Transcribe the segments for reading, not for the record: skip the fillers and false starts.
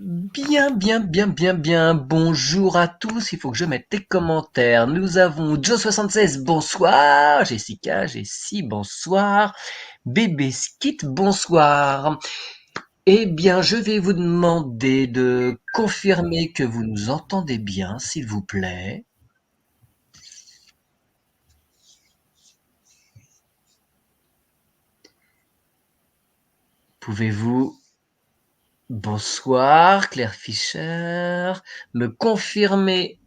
Bien, bien, bien, bien, bien. Bonjour à tous. Il faut que je mette des commentaires. Nous avons Joe76, bonsoir. Jessica, Jessie, bonsoir. Bébé Skit, bonsoir. Eh bien, je vais vous demander de confirmer que vous nous entendez bien, s'il vous plaît. Pouvez-vous, bonsoir, Claire Fischer, me confirmer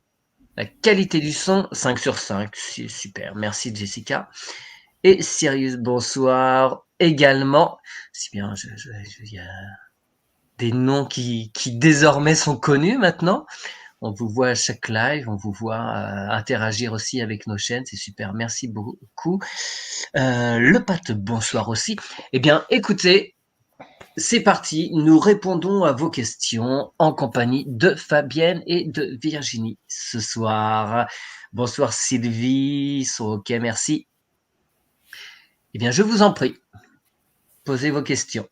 la qualité du son? 5 sur 5, c'est super. Merci, Jessica. Et Sirius, bonsoir également. Si bien, il y a des noms qui désormais sont connus maintenant. On vous voit à chaque live, on vous voit interagir aussi avec nos chaînes, c'est super, merci beaucoup. Le Pat, bonsoir aussi. Eh bien, écoutez, c'est parti, nous répondons à vos questions en compagnie de Fabienne et de Virginie ce soir. Bonsoir Sylvie, ok, merci. Eh bien, je vous en prie, posez vos questions.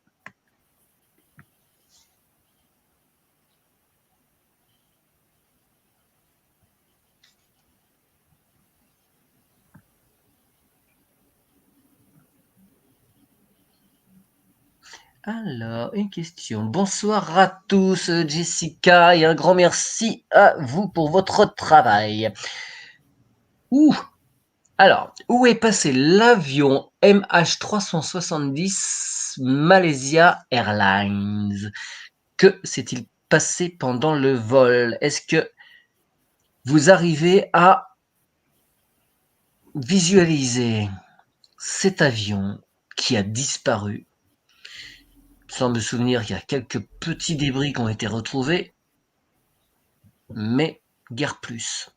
Alors, une question. Bonsoir à tous, Jessica, et un grand merci à vous pour votre travail. Alors, où est passé l'avion MH370 Malaysia Airlines? Que s'est-il passé pendant le vol? Est-ce que vous arrivez à visualiser cet avion qui a disparu? Sans me souvenir qu'il y a quelques petits débris qui ont été retrouvés, mais guère plus.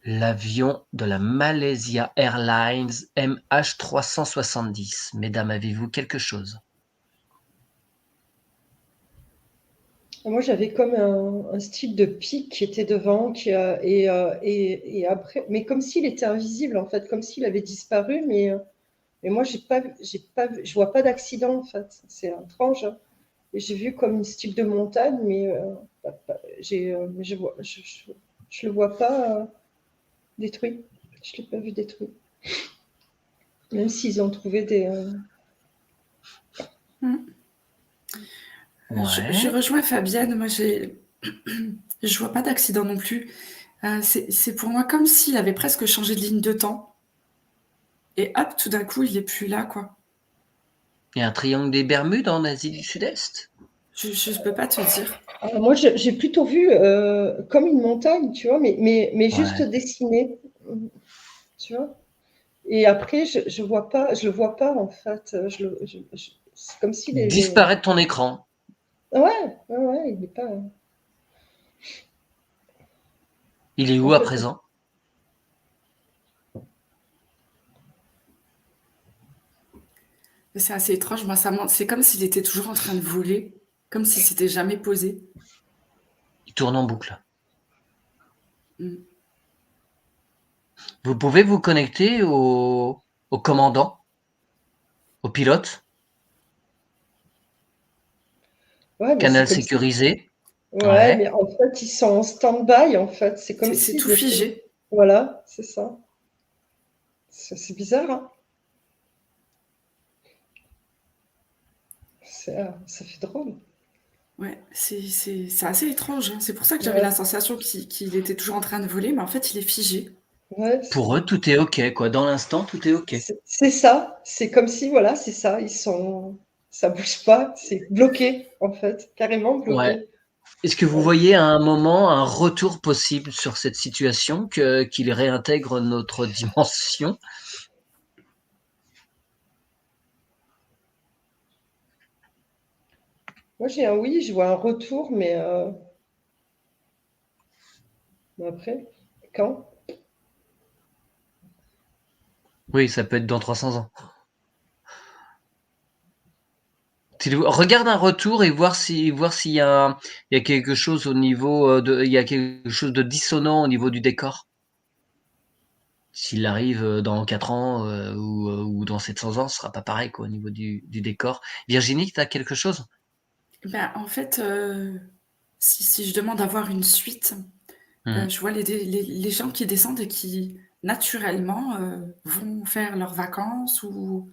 L'avion de la Malaysia Airlines MH370. Mesdames, avez-vous quelque chose? Moi, j'avais comme un style de pic qui était devant, et après, mais comme s'il était invisible en fait, comme s'il avait disparu, mais moi, je vois pas d'accident en fait. C'est étrange. Et j'ai vu comme une style de montagne, mais je le vois pas détruit. Je l'ai pas vu détruit. Même s'ils ont trouvé des. Je Ouais. rejoins Fabienne, moi je vois pas d'accident non plus. C'est pour moi comme s'il avait presque changé de ligne de temps. Et hop, tout d'un coup, il est plus là, quoi. Il y a un triangle des Bermudes en Asie du Sud-Est? Je peux pas te dire. Alors moi, j'ai plutôt vu comme une montagne, tu vois, mais juste Ouais. dessinée, tu vois. Et après, je le vois pas en fait. C'est comme s'il est. Disparaît de ton écran. Ouais, ouais, ouais, il est pas Il est où à complètement. présent? C'est assez étrange, moi, c'est comme s'il était toujours en train de voler, comme s'il s'était jamais posé. Il tourne en boucle. Mm. Vous pouvez vous connecter au commandant, au pilote, Ouais, mais c'est canal comme si. sécurisé. Ouais, Ouais. mais en fait, ils sont en stand-by, en fait. C'est comme C'est tout s'ils étaient. figé. Voilà, c'est ça. C'est bizarre, hein. Ça fait drôle. Ouais, c'est assez étrange, hein. C'est pour ça que j'avais Ouais, la sensation qu'il était toujours en train de voler, mais en fait, il est figé. ouais, Pour eux, tout est OK, quoi. Dans l'instant, tout est OK. c'est ça. C'est comme si, voilà, c'est ça. Ça bouge pas. C'est bloqué, en fait. Carrément Ouais. bloqué. Est-ce que vous Ouais. voyez à un moment un retour possible sur cette situation, qu'il réintègre notre dimension? Moi, j'ai un oui, je vois un retour, mais après, quand? Oui, ça peut être dans 300 ans. Regarde un retour et voir s'il y a, il y a quelque chose au niveau il y a quelque chose de dissonant au niveau du décor. S'il arrive dans 4 ans ou dans 700 ans, ce sera pas pareil quoi, au niveau du décor. Virginie, tu as quelque chose? Ben, en fait, si je demande d'avoir une suite, Mmh. je vois les gens qui descendent et qui, naturellement, vont faire leurs vacances ou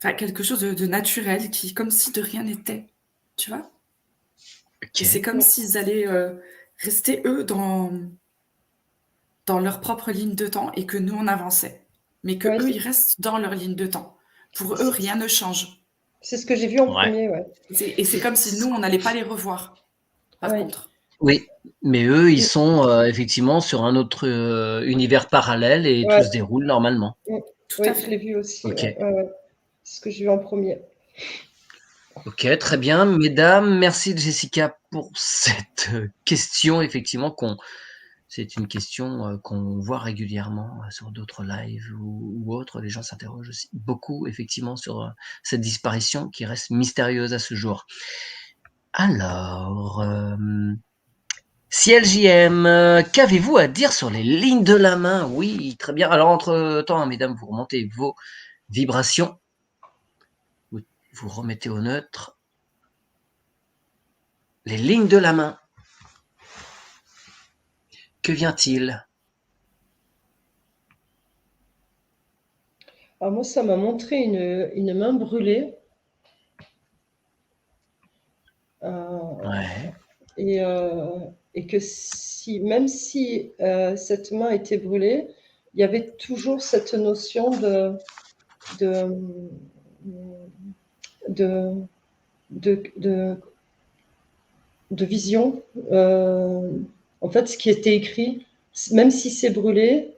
enfin quelque chose de naturel qui comme si de rien n'était, tu vois? Et c'est OK. comme s'ils allaient, rester eux dans leur propre ligne de temps et que nous on avançait. Mais Ouais, qu'eux, ils restent dans leur ligne de temps. Pour eux, rien ne change. c'est ce que j'ai vu en Ouais. premier, ouais. C'est comme si nous, on n'allait pas les revoir, par Ouais. contre. Oui, mais eux, ils Mm. sont, effectivement sur un autre, univers parallèle et tout Ouais. se déroule normalement. Mm. Tout à Oui, je l'ai fait. vu aussi, OK. ouais. Ouais, ouais. C'est ce que j'ai vu en premier. OK, très bien. Mesdames, merci Jessica pour cette, question effectivement c'est une question, qu'on voit régulièrement, sur d'autres lives ou autres. Les gens s'interrogent aussi beaucoup effectivement sur, cette disparition qui reste mystérieuse à ce jour. Alors, Ciel JM, qu'avez-vous à dire sur les lignes de la main? Oui, très bien. Alors entre-temps, hein, mesdames, vous remontez vos vibrations. Vous vous remettez au neutre. Les lignes de la main. Que vient-il? Alors moi, ça m'a montré une main brûlée. Ouais. Et, et que si, même si cette main était brûlée, il y avait toujours cette notion de, de, de de vision. En fait, ce qui était écrit, même si c'est brûlé,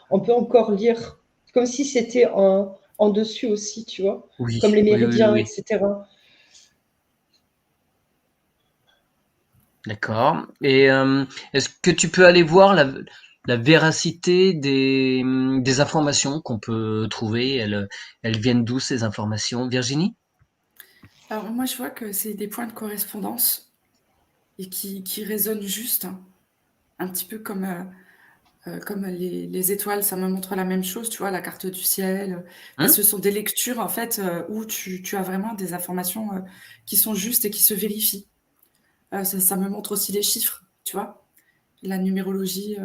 on peut encore lire, comme si c'était en dessus aussi, tu vois, Oui, comme les oui, oui, oui, méridiens, oui. etc. D'accord. Et est-ce que tu peux aller voir la véracité des informations qu'on peut trouver? Elles viennent d'où ces informations? Virginie? Alors moi, je vois que c'est des points de correspondance et qui résonnent juste, hein. Un petit peu comme les étoiles, ça me montre la même chose, tu vois? La carte du ciel, bah, Hein? ce sont des lectures, en fait, où tu as vraiment des informations, qui sont justes et qui se vérifient. Ça me montre aussi les chiffres, tu vois? La numérologie,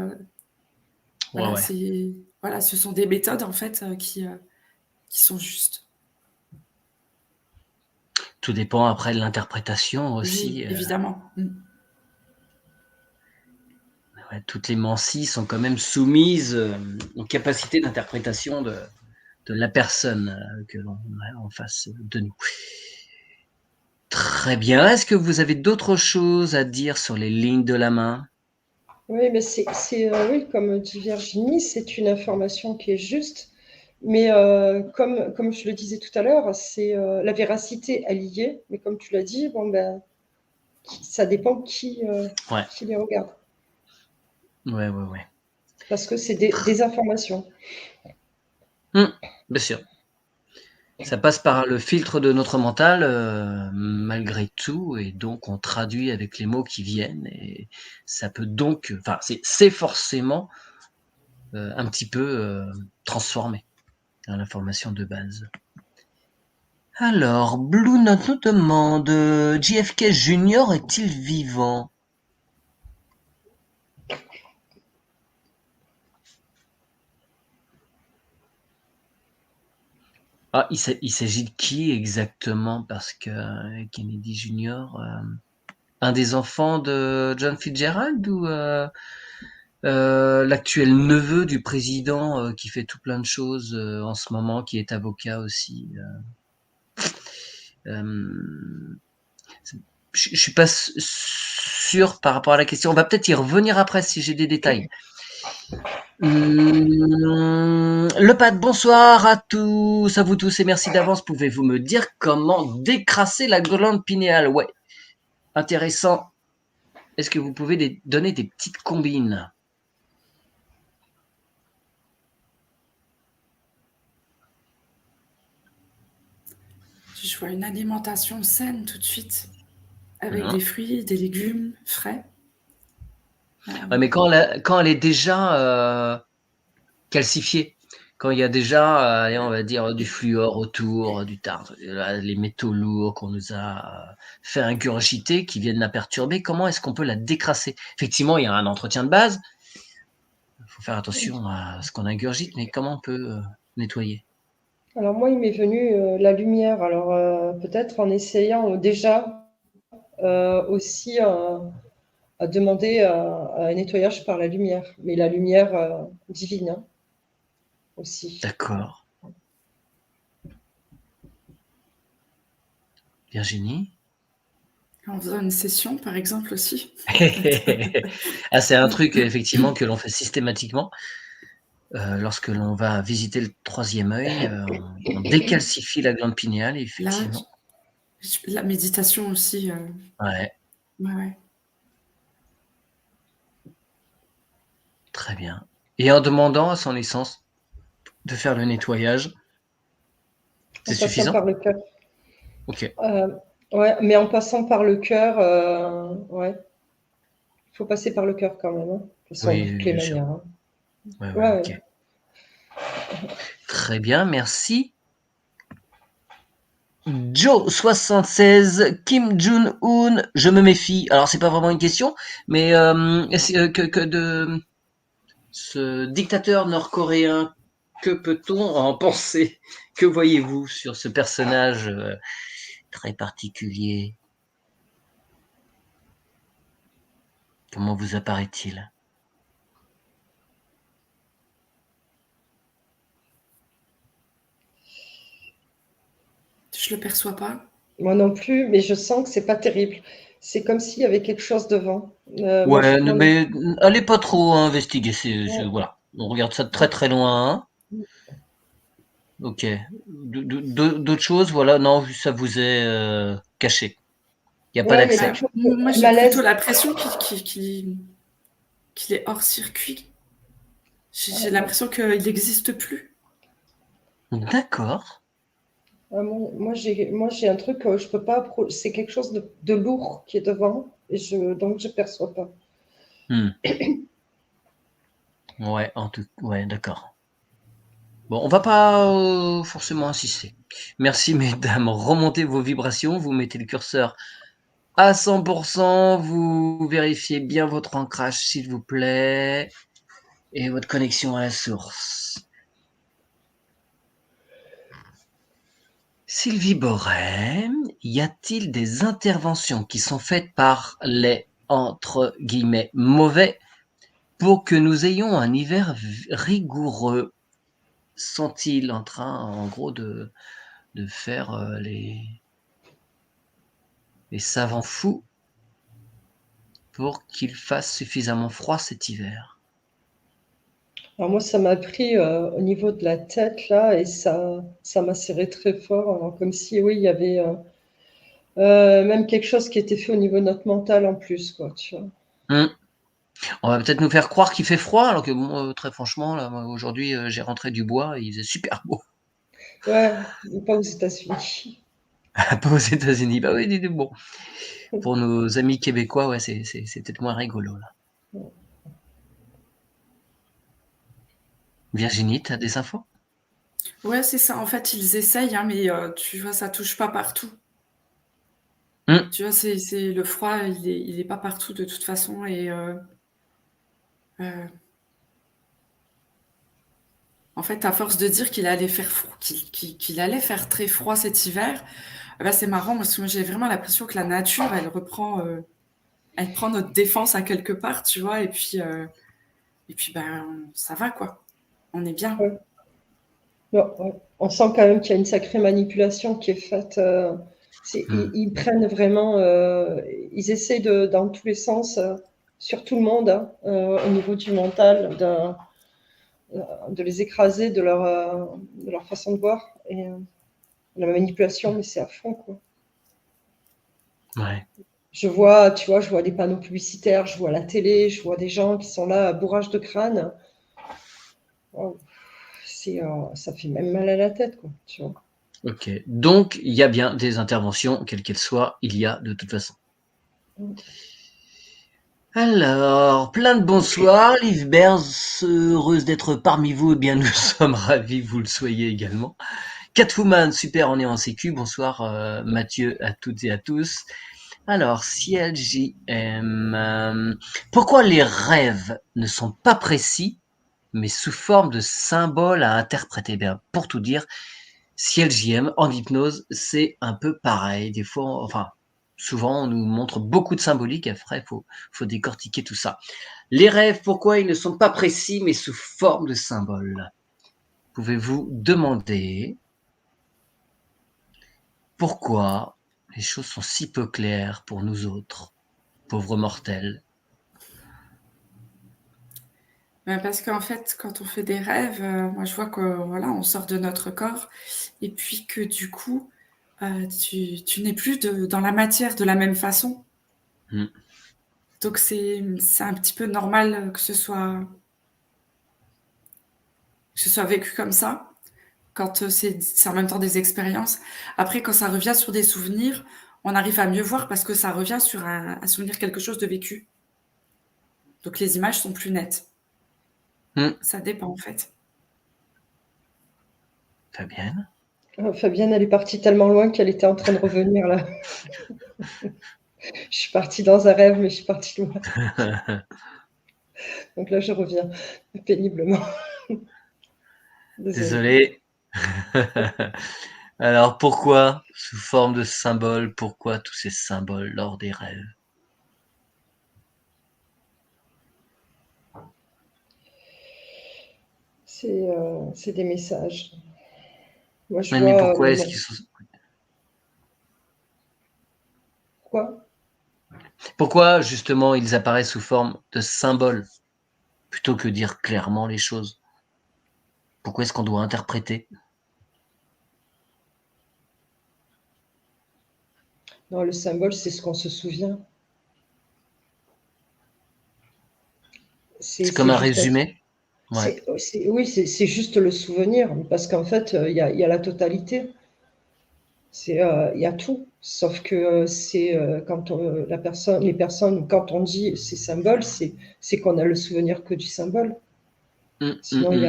Ouais, ouais. voilà, ce sont des méthodes, en fait, qui sont justes. Tout dépend après de l'interprétation Oui, aussi. évidemment. Mmh. Ouais, toutes les mancies sont quand même soumises, aux capacités d'interprétation de la personne, que l'on a en face de nous. Très bien. Est-ce que vous avez d'autres choses à dire sur les lignes de la main? Oui, mais oui, comme dit Virginie, c'est une information qui est juste, mais comme je le disais tout à l'heure, la véracité, elle y est, mais comme tu l'as dit, bon, ben, ça dépend Ouais. qui les regarde, Ouais, ouais, ouais. parce que c'est des informations. Mmh, bien sûr. Ça passe par le filtre de notre mental, malgré tout et donc on traduit avec les mots qui viennent et ça peut donc enfin, c'est forcément, un petit peu, transformé, hein, l'information de base. Alors, Blue Note nous demande, JFK Junior est-il vivant? Ah, il s'agit de qui exactement? Parce que, Kennedy Junior, un des enfants de John Fitzgerald ou, l'actuel neveu du président, qui fait tout plein de choses, en ce moment, qui est avocat aussi, je suis pas sûr par rapport à la question. On va peut-être y revenir après si j'ai des détails. Le pad, bonsoir à tous, à vous tous et merci d'avance. Pouvez-vous me dire comment décrasser la glande pinéale? Ouais, intéressant. Est-ce que vous pouvez donner des petites combines? Je vois une alimentation saine tout de suite, avec Mmh. des fruits, des légumes frais. Ouais, mais quand elle est déjà calcifiée, quand il y a déjà, allez, on va dire, du fluor autour, du tartre, les métaux lourds qu'on nous a fait ingurgiter, qui viennent la perturber, comment est-ce qu'on peut la décrasser? Effectivement, il y a un entretien de base. Il faut faire attention à ce qu'on ingurgite, mais comment on peut nettoyer? Alors moi, il m'est venu la lumière. Alors peut-être en essayant déjà aussi à demander un nettoyage par la lumière, mais la lumière divine hein, aussi. D'accord. Virginie? En faisant une session, par exemple, aussi. Ah, c'est un truc, effectivement, que l'on fait systématiquement. Lorsque l'on va visiter le troisième œil, on décalcifie la glande pinéale, Là, effectivement. la méditation aussi. Ouais, Ouais. très bien. Et en demandant à son essence de faire le nettoyage, c'est En passant suffisant? par le cœur. OK. Ouais, mais en passant par le cœur, ouais, il faut passer par le cœur quand même, hein, de toute façon, de Oui, toutes les bien sûr. manières. Hein. Ouais, Ouais, OK. ouais. Très bien, merci. Joe76, Kim Jong-un, je me méfie. Alors, c'est pas vraiment une question, mais que de ce dictateur nord-coréen, que peut-on en penser? Que voyez-vous sur ce personnage très particulier? Comment vous apparaît-il? Je le perçois pas. Moi non plus, mais je sens que c'est pas terrible. C'est comme s'il y avait quelque chose devant. Ouais, Moi non mais allez pas trop investiguer. plus. Voilà, on regarde ça de très très loin. Ok. D'autres choses, voilà, non, ça vous est caché. Il n'y a pas Ouais, il y a d'accès. quelque chose Moi, de j'ai plutôt malaise. l'impression qu'il est hors circuit. J'ai l'impression qu'il n'existe plus. D'accord. Moi, j'ai un truc que je peux pas. C'est quelque chose de lourd qui est devant, et donc je perçois pas. Hmm. Ouais, ouais, d'accord. Bon, on va pas forcément insister. Merci mesdames, remontez vos vibrations, vous mettez le curseur à 100%, vous vérifiez bien votre ancrage s'il vous plaît, et votre connexion à la source. Sylvie Borem, y a-t-il des interventions qui sont faites par les, entre guillemets, mauvais pour que nous ayons un hiver rigoureux? Sont-ils en train, en gros, de faire les savants fous pour qu'il fasse suffisamment froid cet hiver? Alors moi, ça m'a pris au niveau de la tête là, et ça m'a serré très fort. Alors, comme si, oui, il y avait même quelque chose qui était fait au niveau de notre mental en plus, quoi. Tu vois. Hmm. On va peut-être nous faire croire qu'il fait froid, alors que bon, très franchement, là, aujourd'hui, j'ai rentré du bois et il faisait super beau. Ouais, mais pas aux États-Unis. Pas aux États-Unis. Bah oui, bon. Pour nos amis québécois, ouais, c'est peut-être moins rigolo, là. Virginie, t'as des infos? Ouais, c'est ça. En fait, ils essayent, hein, mais tu vois, ça touche pas partout. Hmm. Tu vois, c'est le froid, il est pas partout de toute façon. Et euh, en fait, à force de dire qu'il allait faire qu'il allait faire très froid cet hiver, bah, c'est marrant parce que moi j'ai vraiment l'impression que la nature, elle prend notre défense à quelque part, tu vois, et puis ben ça va quoi, on est bien. Ouais. Non, ouais. On sent quand même qu'il y a une sacrée manipulation qui est faite. Hmm. Ils prennent vraiment, ils essayent dans tous les sens, sur tout le monde, hein, au niveau du mental, de les écraser de leur façon de voir. Et la manipulation, mais c'est à fond, quoi. Ouais. Je vois des panneaux publicitaires, je vois la télé, je vois des gens qui sont là à bourrage de crâne. Wow. Ça fait même mal à la tête, quoi, tu vois. Ok. Donc, il y a bien des interventions, quelles qu'elles soient, il y a de toute façon. Alors, plein de bonsoir, Liv Bears, heureuse d'être parmi vous, eh bien nous sommes ravis que vous le soyez également. Catwoman, super, on est en sécu, bonsoir Mathieu à toutes et à tous. Alors, CLJM, pourquoi les rêves ne sont pas précis, mais sous forme de symboles à interpréter? Bien, pour tout dire, CLJM, en hypnose, c'est un peu pareil. Des fois, enfin, souvent, on nous montre beaucoup de symbolique. Après, faut décortiquer tout ça. Les rêves, pourquoi ils ne sont pas précis, mais sous forme de symboles? Pouvez-vous demander pourquoi les choses sont si peu claires pour nous autres, pauvres mortels? Parce qu'en fait, quand on fait des rêves, moi je vois que voilà, on sort de notre corps et puis que du coup, tu n'es plus dans la matière de la même façon. Hmm. Donc c'est un petit peu normal que ce soit vécu comme ça, quand c'est en même temps des expériences. Après, quand ça revient sur des souvenirs, on arrive à mieux voir parce que ça revient sur un souvenir, quelque chose de vécu. Donc les images sont plus nettes. Ça dépend en fait. Fabienne? Fabienne, elle est partie tellement loin qu'elle était en train de revenir là. Je suis partie dans un rêve, mais je suis partie loin. Donc là, je reviens péniblement. Désolée. Désolé. Alors pourquoi sous forme de symboles? Pourquoi tous ces symboles lors des rêves? C'est des messages. Moi, je Mais vois pourquoi est-ce qu'ils sont... quoi? Pourquoi justement ils apparaissent sous forme de symboles plutôt que dire clairement les choses? Pourquoi est-ce qu'on doit interpréter? Non, le symbole, c'est ce qu'on se souvient. C'est comme C'est un juste résumé? Ouais. oui, c'est juste le souvenir, parce qu'en fait, il y a la totalité. Il y a tout. Sauf que quand les personnes, quand on dit ces symboles, c'est qu'on a le souvenir que du symbole. Sinon, il y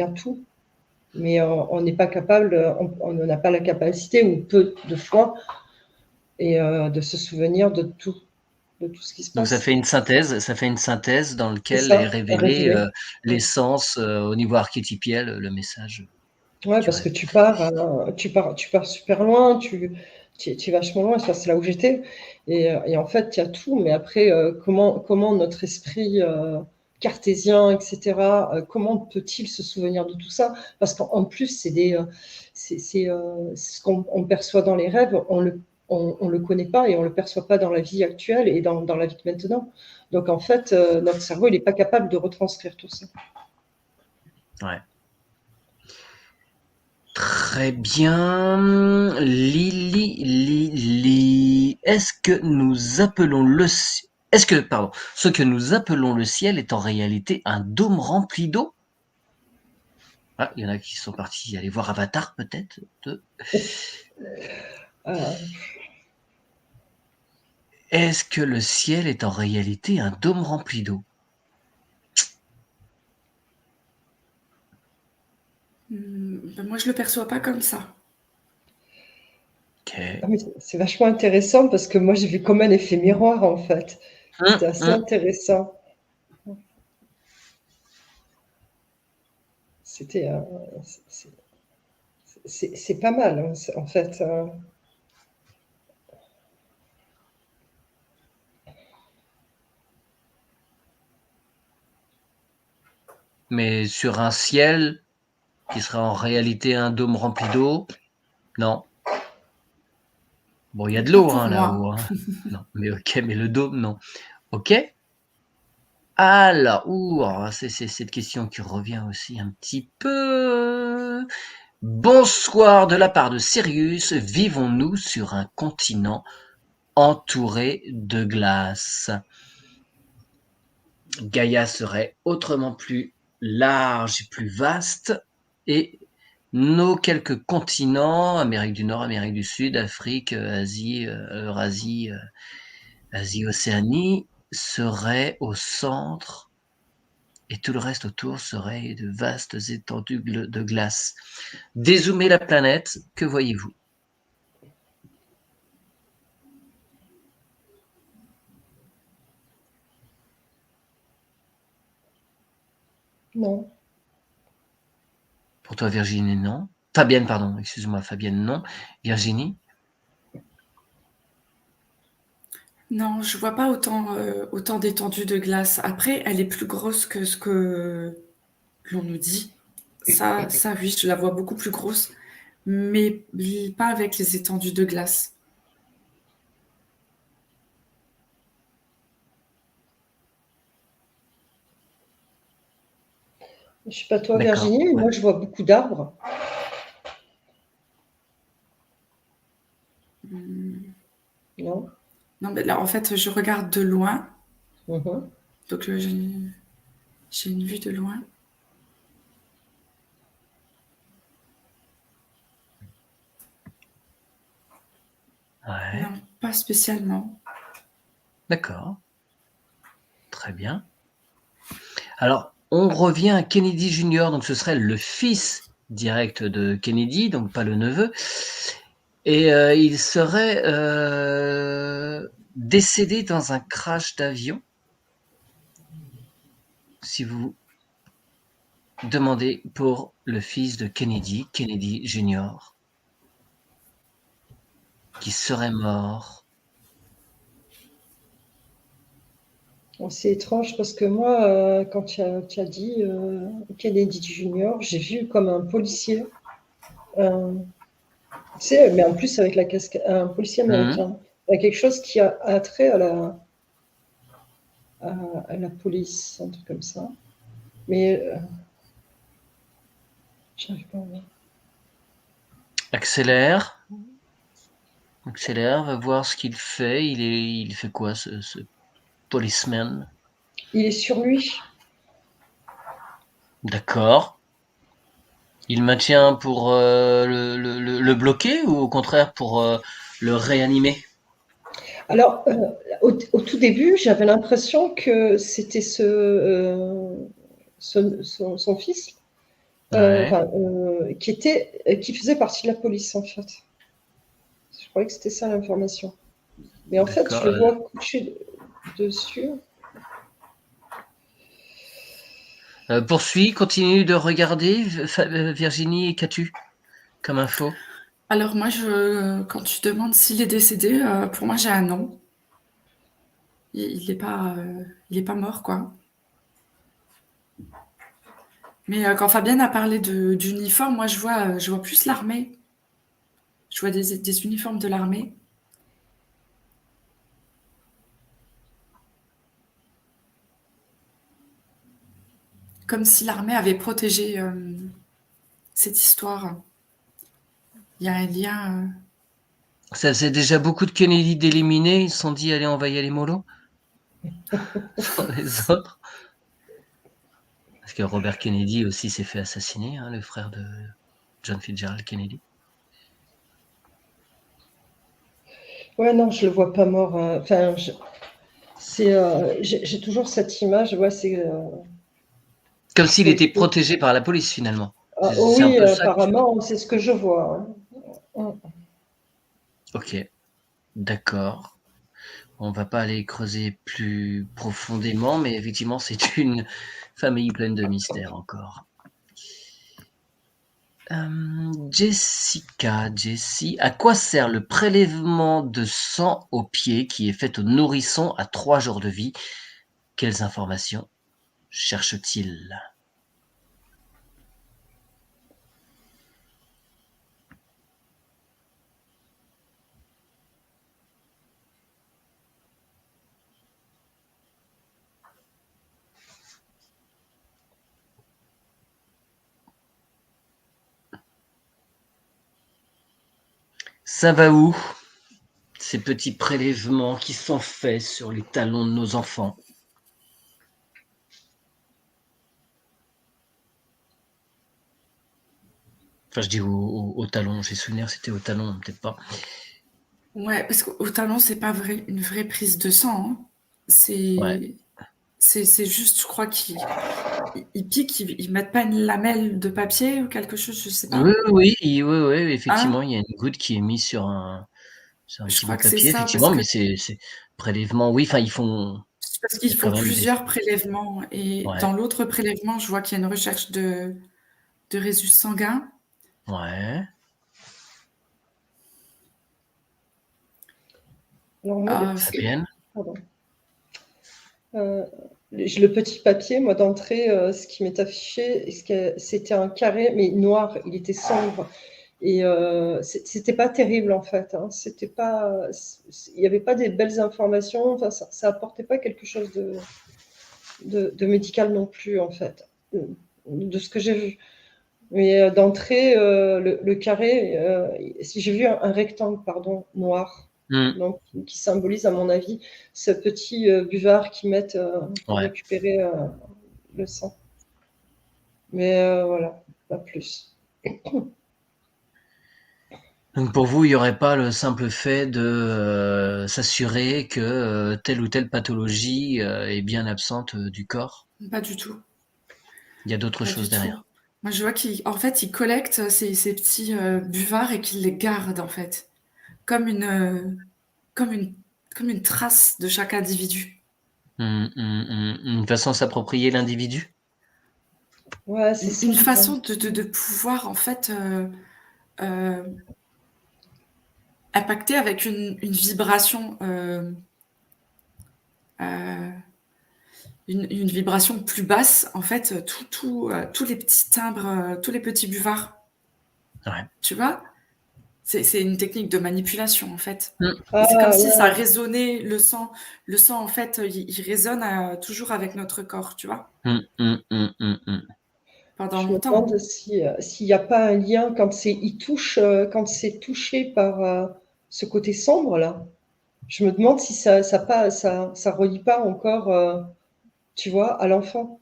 a tout. Mais on n'est pas capable, on n'a pas la capacité, ou peu de fois, de se souvenir de tout ce qui se Donc passe. ça fait une synthèse dans C'est lequel est ça, un révélé résumé. l'essence au niveau archétypiel, le message Ouais, du parce que rêve. tu pars super loin, tu es vachement loin. Ça, c'est là où j'étais. Et en fait, il y a tout. Mais après, comment notre esprit cartésien, etc., comment peut-il se souvenir de tout ça? Parce qu'en plus, ce qu'on perçoit dans les rêves, on le connaît pas et on le perçoit pas dans la vie actuelle et dans la vie de maintenant. Donc, en fait, notre cerveau, il n'est pas capable de retranscrire tout ça. Ouais. Très bien. Lily, est-ce que nous appelons pardon, ce que nous appelons le ciel est en réalité un dôme rempli d'eau? Ah, il y en a qui sont partis aller voir Avatar, peut-être. Euh, Est-ce que le ciel est en réalité un dôme rempli d'eau? Moi, je le perçois pas comme ça. Ok. C'est vachement intéressant parce que moi j'ai vu comme un effet miroir en fait. C'était assez Hum. intéressant. C'était, c'est pas mal hein, en fait. Mais sur un ciel qui serait en réalité un dôme rempli d'eau? Non. Bon, il y a de Pas l'eau pour hein, moi. là-haut. Hein. Non, mais ok, mais le dôme, non. Ok. Alors, c'est cette question qui revient aussi un petit peu. Bonsoir de la part de Sirius. Vivons-nous sur un continent entouré de glace? Gaïa serait autrement plus large et plus vaste, et nos quelques continents, Amérique du Nord, Amérique du Sud, Afrique, Asie, Eurasie, Asie-Océanie serait au centre et tout le reste autour serait de vastes étendues de glace. Dézoomez la planète, que voyez-vous? Non. Pour toi, Virginie, non. Fabienne, pardon, excuse-moi, Fabienne, non. Virginie? Non, je vois pas autant d'étendue de glace. Après, elle est plus grosse que ce que l'on nous dit. Ça oui, je la vois beaucoup plus grosse, mais pas avec les étendues de glace. Je sais pas toi, D'accord. Virginie, mais Ouais. moi, je vois beaucoup d'arbres. Non. Non, mais là, en fait, je regarde de loin, Mhm. donc j'ai une vue de loin. Ouais. Non, pas spécialement. D'accord. Très bien. Alors, on revient à Kennedy Jr., donc ce serait le fils direct de Kennedy, donc pas le neveu. Et il serait décédé dans un crash d'avion. Si vous demandez pour le fils de Kennedy, Kennedy Jr., qui serait mort. Bon, c'est étrange parce que moi, quand tu as dit Kennedy Junior, j'ai vu comme un policier, tu sais, mais en plus avec la casquette, un policier Mhm. américain, quelque chose qui a trait à la police, un truc comme ça. Mais j'arrive pas à voir. Accélère, va voir ce qu'il fait. Il fait quoi, ce policeman? Il est sur lui. D'accord. Il maintient pour le bloquer ou au contraire pour le réanimer? Alors, au tout début, j'avais l'impression que c'était son fils, Ouais, qui faisait partie de la police, en fait. Je croyais que c'était ça l'information. Mais en fait, d'accord. je le vois couché dessus. Poursuis, continue de regarder. Virginie, qu'as-tu comme info? Alors moi, quand tu demandes s'il est décédé, pour moi, j'ai un non. Il est pas mort, quoi. Mais quand Fabienne a parlé d'uniforme, moi, je vois plus l'armée. Je vois des uniformes de l'armée. Comme si l'armée avait protégé cette histoire. Il y a un lien. Ça faisait déjà beaucoup de Kennedy d'éliminer. Ils se sont dit, allez, on va y aller mollo sur les autres. Parce que Robert Kennedy aussi s'est fait assassiner, hein, le frère de John Fitzgerald Kennedy. Ouais, non, je le vois pas mort. Enfin, j'ai toujours cette image. Ouais, Comme s'il c'est- était protégé par la police, finalement. oh C'est un oui, peu ça que tu... apparemment, c'est ce que je vois. Hein. Ok, d'accord. On va pas aller creuser plus profondément, mais effectivement, c'est une famille pleine de mystères encore. Jessica, Jessie, à quoi sert le prélèvement de sang au pied qui est fait aux nourrissons à 3 jours de vie? Quelles informations cherche-t-il? Ça va où, ces petits prélèvements qui sont faits sur les talons de nos enfants? Enfin, je dis au talon, j'ai souvenir, c'était au talon, peut-être pas. Ouais, parce qu'au talon, c'est pas une vraie prise de sang, hein. Ouais. C'est juste, je crois qu'ils piquent, ils mettent pas une lamelle de papier ou quelque chose, je sais Oui, pas. oui, effectivement, Hein? il y a une goutte qui est mise sur un Je petit bout crois de que c'est papier, ça, parce effectivement, que mais c'est prélèvement, oui, enfin, il y qu'ils a quand font même des plusieurs prélèvements et ouais, dans l'autre prélèvement, je vois qu'il y a une recherche de résus sanguin. ouais, Alors moi, Fabienne? pardon. Le petit papier, moi d'entrée, ce qui m'est affiché, c'était un carré, mais noir, il était sombre. Et c'était pas terrible en fait. Hein. C'était pas, il n'y avait pas des belles informations. Enfin, ça apportait pas quelque chose de médical non plus en fait, de ce que j'ai vu. Mais d'entrée, le carré, si j'ai vu un rectangle, pardon, noir, Mmh, donc qui symbolise, à mon avis, ce petit buvard qu'ils mettent pour ouais. récupérer le sang. Mais voilà, pas plus. Donc pour vous, il y aurait pas le simple fait de, s'assurer que, telle ou telle pathologie, est bien absente, du corps? Pas du tout, Il y a d'autres pas choses du tout. derrière? Moi, je vois qu'en fait, ils collectent ces petits buvards et qu'ils les gardent, en fait, comme une, euh, comme une, comme une trace de chaque individu. Une façon de s'approprier l'individu? Ouais, c'est ça. Une façon de pouvoir, en fait, euh, impacter avec une vibration, euh, une vibration plus basse, en fait, tous les petits timbres, tous les petits buvards, Ouais. tu vois? C'est une technique de manipulation, en fait. Mmh. Et c'est comme Ah si ça ouais, résonnait le sang. Le sang, en fait, il résonne toujours avec notre corps, tu vois? Mmh. Pendant je me longtemps. demande si, s'il n'y a pas un lien quand quand c'est touché par ce côté sombre là. Je me demande si ça relie pas encore, tu vois, à l'enfant.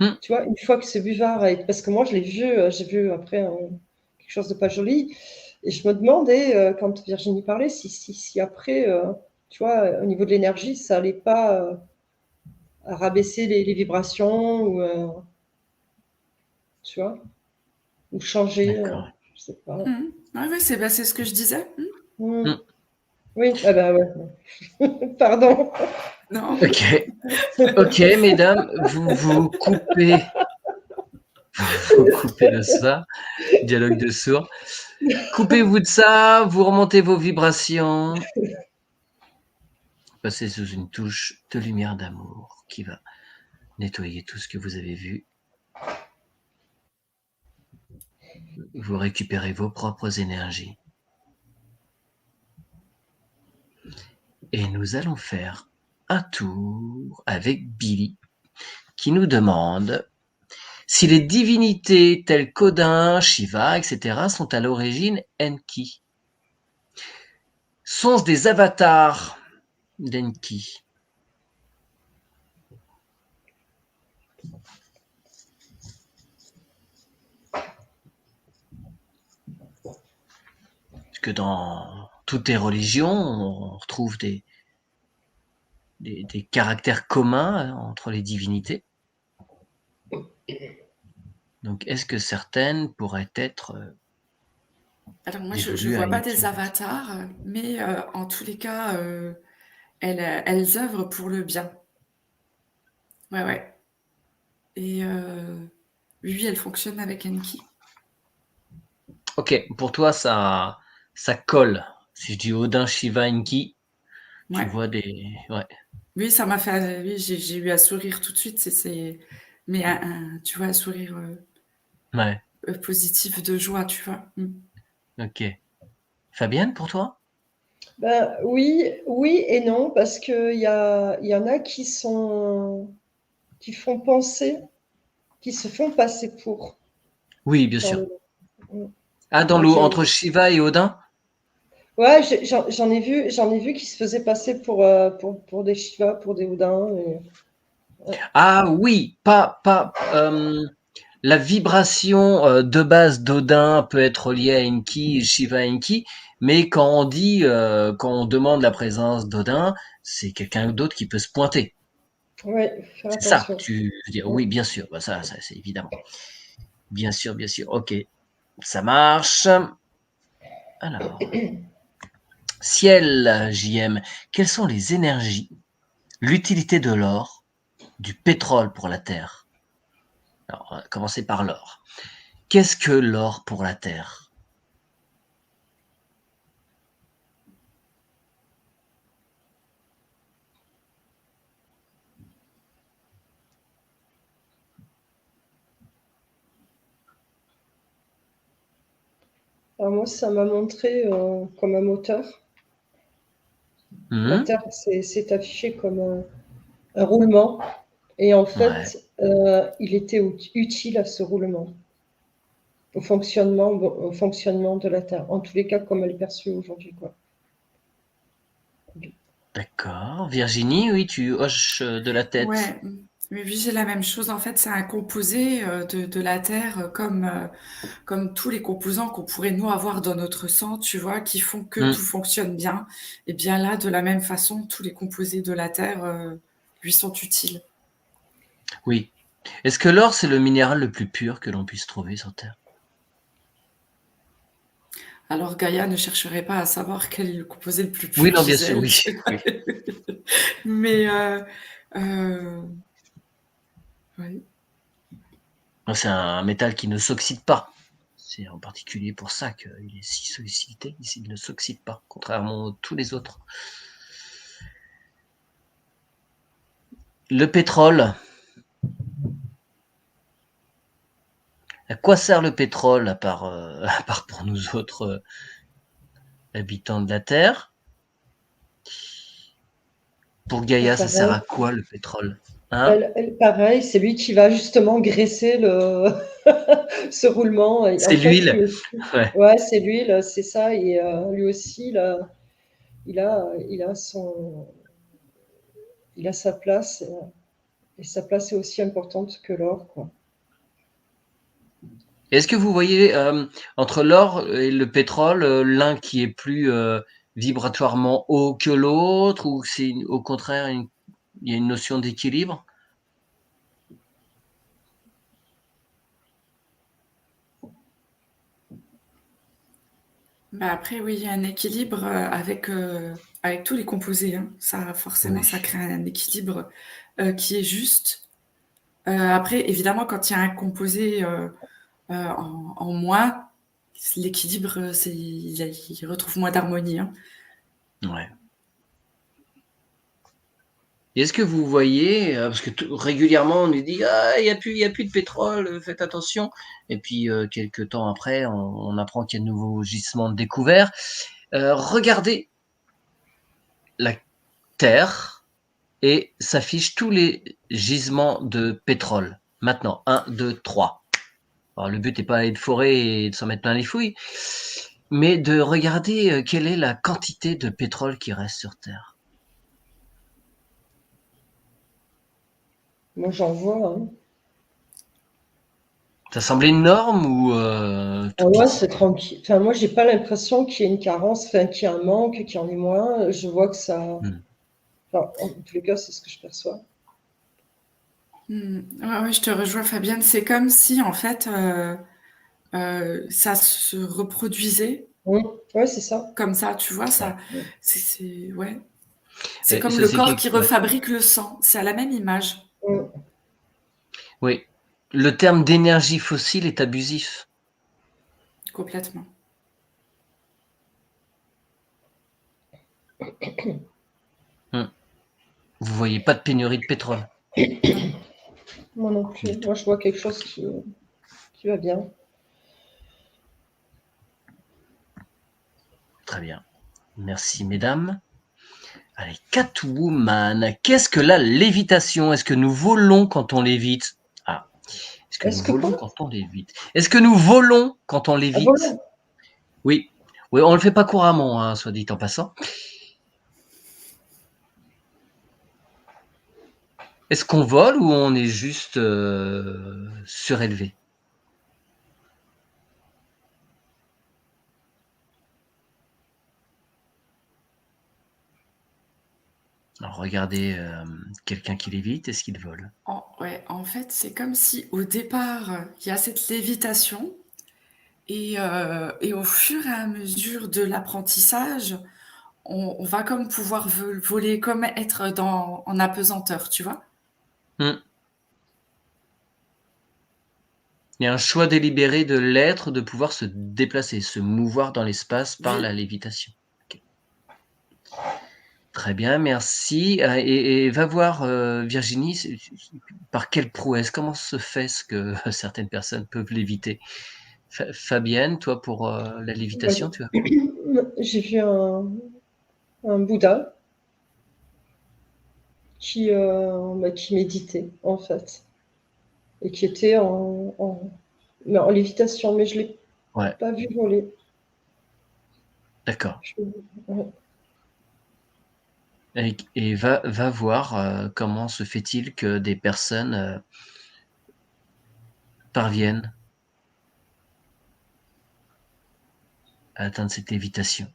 Mmh. Tu vois, une fois que ce buvard est, parce que moi je l'ai vu, j'ai vu après quelque chose de pas joli, et je me demandais quand Virginie parlait si après, tu vois, au niveau de l'énergie, ça allait pas rabaisser les vibrations ou tu vois, ou changer, D'accord. je sais pas. Mmh. Ouais, ouais, c'est ce que je disais. Mmh. Hmm. Mmh. Oui, ah bah ouais. Pardon. Non. OK. OK, mesdames, vous coupez de ça, dialogue de sourds. Coupez-vous de ça, vous remontez vos vibrations, passez sous une touche de lumière d'amour qui va nettoyer tout ce que vous avez vu. Vous récupérez vos propres énergies. Et nous allons faire un tour avec Billy qui nous demande si les divinités telles qu'Odin, Shiva, etc. sont à l'origine Enki. Sont-ce des avatars d'Enki? Parce que dans toutes les religions, on retrouve des caractères communs entre les divinités. Donc, est-ce que certaines pourraient être Alors moi, je dévolues à vois pas Enki, des en fait? avatars, mais en tous les cas, elles œuvrent pour le bien. Ouais, ouais. Et oui, elles fonctionnent avec Enki. Ok, pour toi, ça colle. Si je dis Odin, Shiva, Enki, tu Ouais. vois des... Ouais, Oui, ça m'a fait. Oui, j'ai eu un sourire tout de suite. Mais tu vois, un sourire ouais, positif de joie, tu vois. Mm. ok. Fabienne, pour toi? Ben, oui, oui et non, parce il y en a qui font penser, qui se font passer pour. Oui, bien Dans sûr. le- Ah, dans Donc, l'eau, entre Shiva et Odin? ouais, j'en ai vu qui se faisaient passer pour des Shiva, pour des Odins. Ah oui, pas la vibration de base d'Odin peut être liée à Enki, Shiva Enki, mais quand on demande la présence d'Odin, c'est quelqu'un d'autre qui peut se pointer. Ouais, faire C'est ça que attention. tu veux dire. Mm. Oui, bien sûr, bah ça c'est évidemment. Bien sûr, ok, ça marche. Alors, ciel, JM, quelles sont les énergies, l'utilité de l'or, du pétrole pour la Terre? Alors, on va commencer par l'or. Qu'est-ce que l'or pour la Terre? Alors moi, ça m'a montré comme un moteur. La Mmh. Terre s'est affichée comme un roulement. Et en Ouais, fait, il était utile à ce roulement, au fonctionnement de la Terre. En tous les cas, comme elle est perçue aujourd'hui, quoi. d'accord. Virginie, oui, tu hoches de la tête. Ouais, mais oui, j'ai la même chose. En fait, c'est un composé de la Terre, comme tous les composants qu'on pourrait nous avoir dans notre sang, tu vois, qui font que Mmh, tout fonctionne bien. Et bien là, de la même façon, tous les composés de la Terre lui sont utiles. oui. Est-ce que l'or, c'est le minéral le plus pur que l'on puisse trouver sur Terre? Alors Gaïa ne chercherait pas à savoir quel est le composé le plus Oui, pur, non, bien sûr, Gisèle. oui, oui. Mais euh, ouais. C'est un métal qui ne s'oxyde pas. C'est en particulier pour ça qu'il est si sollicité. Il ne s'oxyde pas, contrairement à tous les autres. Le pétrole. À quoi sert le pétrole à part pour nous autres habitants de la Terre? Pour Gaïa, ça sert à Pareil. quoi le pétrole? Hein? Pareil, c'est lui qui va justement graisser ce roulement. Et en C'est fait, l'huile. lui aussi, Ouais. ouais, c'est l'huile, c'est ça. Et lui aussi, il a sa place. Et sa place est aussi importante que l'or, quoi. Est-ce que vous voyez entre l'or et le pétrole, l'un qui est plus vibratoirement haut que l'autre, ou c'est au contraire il y a une notion d'équilibre? Bah après, oui, il y a un équilibre avec tous les composés, hein. Ça, forcément, Oui. ça crée un équilibre qui est juste. Après, évidemment, quand il y a un composé en moins, l'équilibre, il retrouve moins d'harmonie, hein. Ouais. Et est-ce que vous voyez, parce que régulièrement on nous dit ah il y a plus de pétrole, faites attention. Et puis quelques temps après, on apprend qu'il y a de nouveaux gisements découverts. Regardez la Terre et s'affichent tous les gisements de pétrole. Maintenant, 1, 2, 3. Alors, le but n'est pas d'aller de forêt et de s'en mettre plein les fouilles, mais de regarder quelle est la quantité de pétrole qui reste sur Terre. Moi, j'en vois, hein. Ça semble énorme ou Ah tout ouais, petit? c'est tranquille. Enfin, moi, j'ai pas l'impression qu'il y ait une carence, enfin, qu'il y ait un manque, qu'il y en ait moins. Je vois que ça. Hmm. Enfin, en tous les cas, c'est ce que je perçois. Ouais, ouais, je te rejoins, Fabienne. C'est comme si, en fait, ça se reproduisait Ouais, c'est ça. comme ça, tu vois, Ouais. ça, ouais. C'est comme Ça, le c'est corps qui ouais. refabrique le sang. C'est à la même image, Mm. Oui. Le terme d'énergie fossile est abusif. complètement. Hmm. Vous voyez pas de pénurie de pétrole Non. Moi non du plus. tout. Moi, je vois quelque chose qui va bien. Très bien. Merci, mesdames. Allez, Catwoman. Qu'est-ce que la lévitation? Est-ce que nous volons quand on lévite? Ah. Est-ce que nous Est-ce que volons quoi? quand on lévite? Est-ce que nous volons quand on Ah, lévite? voilà. Oui. Oui, on le fait pas couramment, hein, soit dit en passant. Est-ce qu'on vole ou on est juste surélevé? Alors regardez quelqu'un qui lévite, est-ce qu'il vole? Ouais, en fait, c'est comme si au départ, il y a cette lévitation et au fur et à mesure de l'apprentissage, on va comme pouvoir voler, comme être en apesanteur, tu vois? Hmm. Il y a un choix délibéré de l'être de pouvoir se déplacer, se mouvoir dans l'espace par la Oui. lévitation. Ok. Très bien, merci. Et va voir Virginie, par quelle prouesse, comment se fait-ce que certaines personnes peuvent léviter? Fabienne, toi pour la Moi, lévitation, tu vois? j'ai vu un Bouddha qui méditait, en fait, et qui était mais en lévitation, mais je ne l'ai Ouais, pas vu voler. d'accord. Ouais. Et va voir comment se fait-il que des personnes parviennent à atteindre cette lévitation.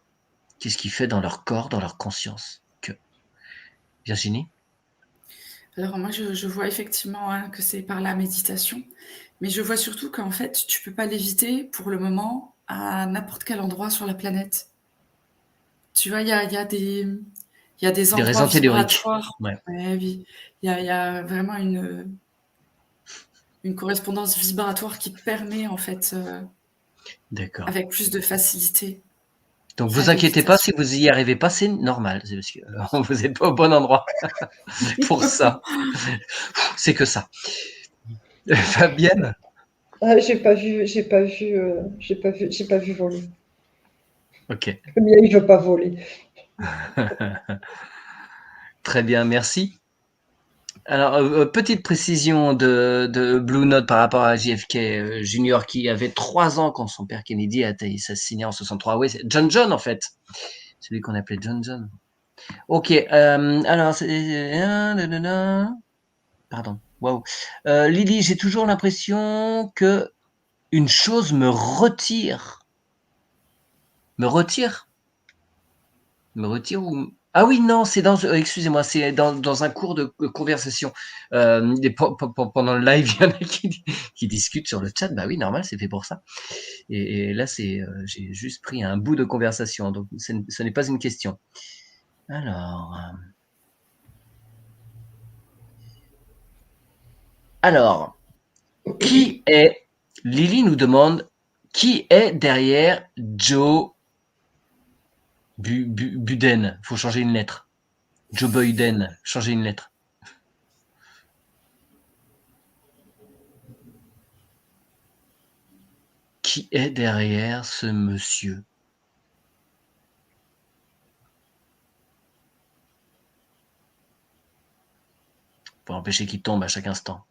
Qu'est-ce qui fait dans leur corps, dans leur conscience que... Virginie? Alors moi, je vois effectivement, hein, que c'est par la méditation, mais je vois surtout qu'en fait, tu peux pas léviter pour le moment à n'importe quel endroit sur la planète. Tu vois, il y a des Des endroits raisons telluriques. vibratoires. Ouais, Ouais, oui, il y a vraiment une correspondance vibratoire qui te permet en fait, d'accord. avec plus de facilité, Donc la vous inquiétez pas, si lévitation. vous y arrivez pas, c'est normal. C'est parce que vous êtes pas au bon endroit pour ça. C'est que ça. Fabienne? Ah, j'ai pas vu voler. Ok. Le mien, il veut pas voler. Très bien, merci. Alors, petite précision de Blue Note par rapport à JFK Junior qui avait 3 ans quand son père Kennedy a été assassiné en 63. Oui, c'est John John en fait. Celui qu'on appelait John John. Ok, alors, pardon, waouh. Lily, j'ai toujours l'impression que une chose me retire. Me retire? Me retire ou... Ah oui, non, c'est excusez-moi, c'est dans un cours de conversation. Pendant le live, il y en a qui discutent sur le chat. Bah oui, normal, c'est fait pour ça. Et là, j'ai juste pris un bout de conversation, donc ce n'est pas une question. Alors, qui est... Lily nous demande qui est derrière Joe Buden. Faut changer une lettre. Joe Biden, changer une lettre. Qui est derrière ce monsieur? Pour empêcher qu'il tombe à chaque instant.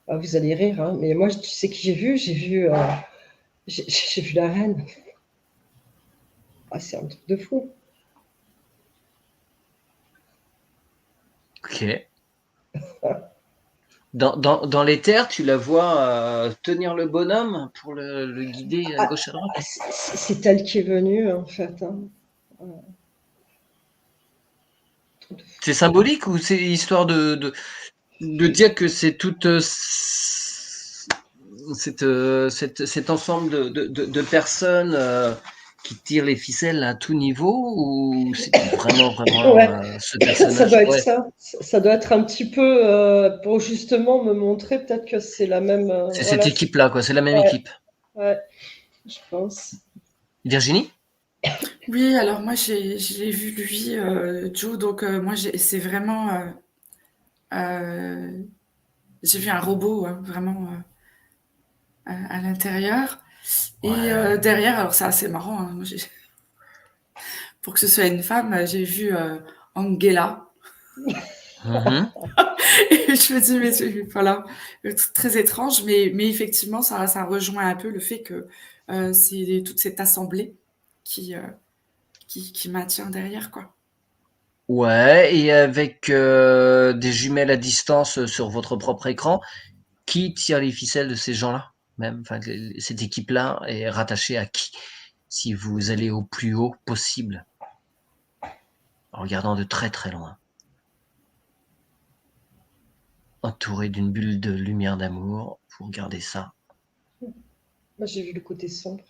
Ah, vous allez rire, hein, mais moi, tu sais qui j'ai vu? J'ai vu la reine. Ah, c'est un truc de fou. Ok. Dans les terres, tu la vois tenir le bonhomme pour le guider à Ah, gauche à droite. c'est elle qui est venue, en fait, hein. Truc de fou. C'est symbolique ou c'est histoire de dire que c'est toute cet ensemble de personnes qui tirent les ficelles à tout niveau ou c'est vraiment Ouais, ce ça personnage? doit être Ouais, ça. Ça doit être un petit peu pour justement me montrer peut-être que c'est la même. c'est cette Voilà. équipe-là, quoi. C'est la même Ouais, équipe. ouais, je pense. Virginie? Oui, alors moi j'ai vu lui, Joe, donc moi c'est vraiment, j'ai vu un robot, hein, vraiment, à l'intérieur et Ouais. derrière, alors c'est assez marrant, hein, moi j'ai pour que ce soit une femme, j'ai vu, Angela Mhm. et je me dis: «Mais c'est» voilà, très étrange, mais effectivement ça rejoint un peu le fait que, c'est toute cette assemblée qui, heu, qui maintient derrière, quoi. Ouais, et avec des jumelles à distance sur votre propre écran, qui tire les ficelles de ces gens-là? Même, enfin, cette équipe-là est rattachée à qui? Si vous allez au plus haut possible. en regardant de très très loin, entouré d'une bulle de lumière d'amour. Vous regardez ça. Moi, j'ai vu le côté sombre.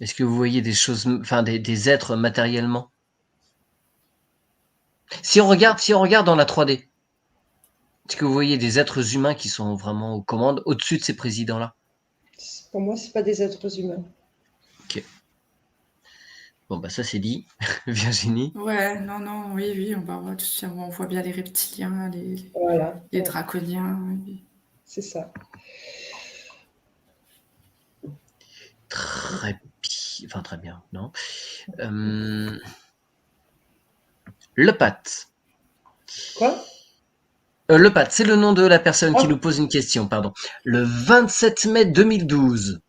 Est-ce que vous voyez des choses, enfin des êtres matériellement? Si on regarde dans la 3D, est-ce que vous voyez des êtres humains qui sont vraiment aux commandes au-dessus de ces présidents-là? Pour moi, c'est pas des êtres humains. Ok. Bon, bah ça c'est dit. Virginie? Ouais, non, non, oui, oui, on voit bien les reptiliens, Voilà, les ouais, draconiens. Oui. c'est ça. Très bien, non? Le Pat. Quoi? Le Pat, c'est le nom de la personne qui Ah, nous pose une question, pardon. Le 27 mai 2012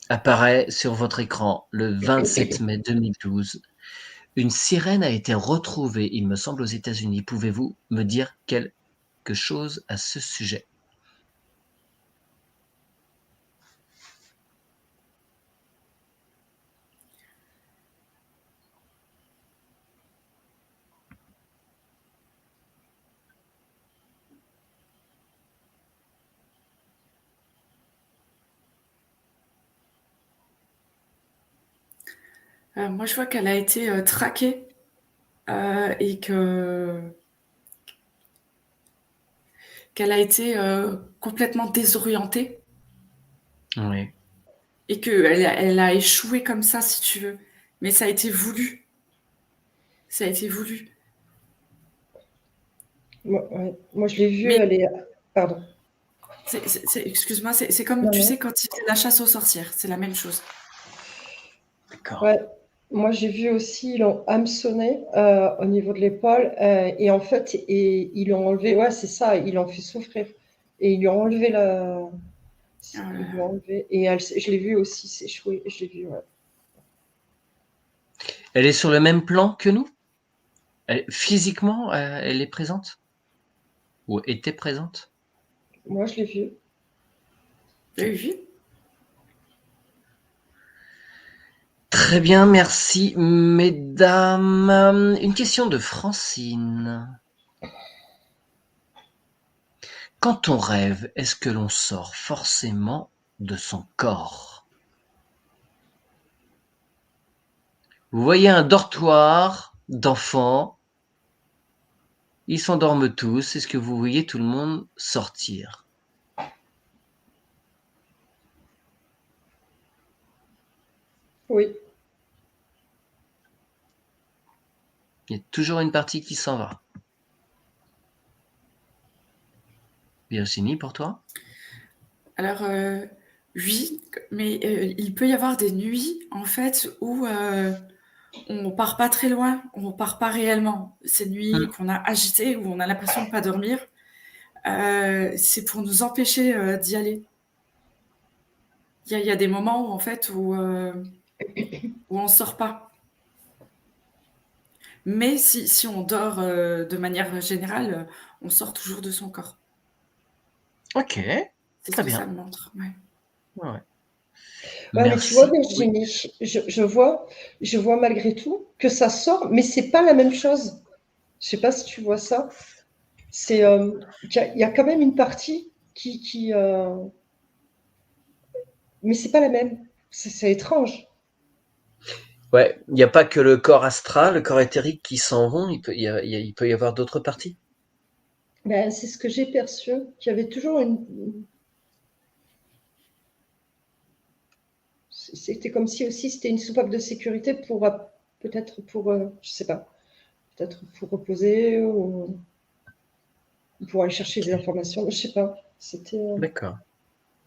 apparaît sur votre écran, le 27 mai 2012. Une sirène a été retrouvée, il me semble, aux États-Unis. Pouvez-vous me dire quelque chose à ce sujet? Moi, je vois qu'elle a été traquée et qu'elle a été complètement désorientée Oui. et elle a échoué comme ça, si tu veux. Mais ça a été voulu. Ça a été voulu. ouais. Moi, je l'ai vue, Mais elle est. Pardon. excuse-moi, c'est comme, Non, tu non. sais, quand ils faisaient la chasse aux sorcières. C'est la même chose. D'accord. Ouais. Moi, j'ai vu aussi, ils l'ont hameçonné au niveau de l'épaule. Et en fait, ils l'ont enlevé. Ouais, c'est ça, ils l'ont fait souffrir. Et ils lui ont enlevé la. Ils lui ont enlevé. Et je l'ai vue aussi s'échouer. Je l'ai vue, ouais. Elle est sur le même plan que nous? Physiquement, elle est présente? Ou était présente? Moi, je l'ai vue. Oui, oui. Très bien, merci, mesdames. Une question de Francine. Quand on rêve, est-ce que l'on sort forcément de son corps? Vous voyez un dortoir d'enfants, ils s'endorment tous. Est-ce que vous voyez tout le monde sortir? Oui. Il y a toujours une partie qui s'en va. Virginie, pour toi? Alors, oui, mais il peut y avoir des nuits, en fait, où on part pas très loin, on part pas réellement. Ces nuits qu'on a agitées, où on a l'impression de pas dormir, c'est pour nous empêcher d'y aller. Il y a des moments où, en fait, où on sort pas. Mais si on dort de manière générale, on sort toujours de son corps. Ok, C'est ce très que ça bien. me montre. Ouais. Ouais. Ouais, mais tu vois, Merci. Oui. Virginie, je vois malgré tout que ça sort, mais c'est pas la même chose. Je sais pas si tu vois ça. C'est, il y a quand même une partie mais c'est pas la même. C'est étrange. Ouais, il n'y a pas que le corps astral, le corps éthérique qui s'en vont, il peut y avoir d'autres parties. Ben, c'est ce que j'ai perçu, qu'il y avait toujours c'était comme si aussi c'était une soupape de sécurité pour peut-être pour, je sais pas, peut-être pour reposer ou pour aller chercher des Ok, informations. Je sais pas. C'était d'accord.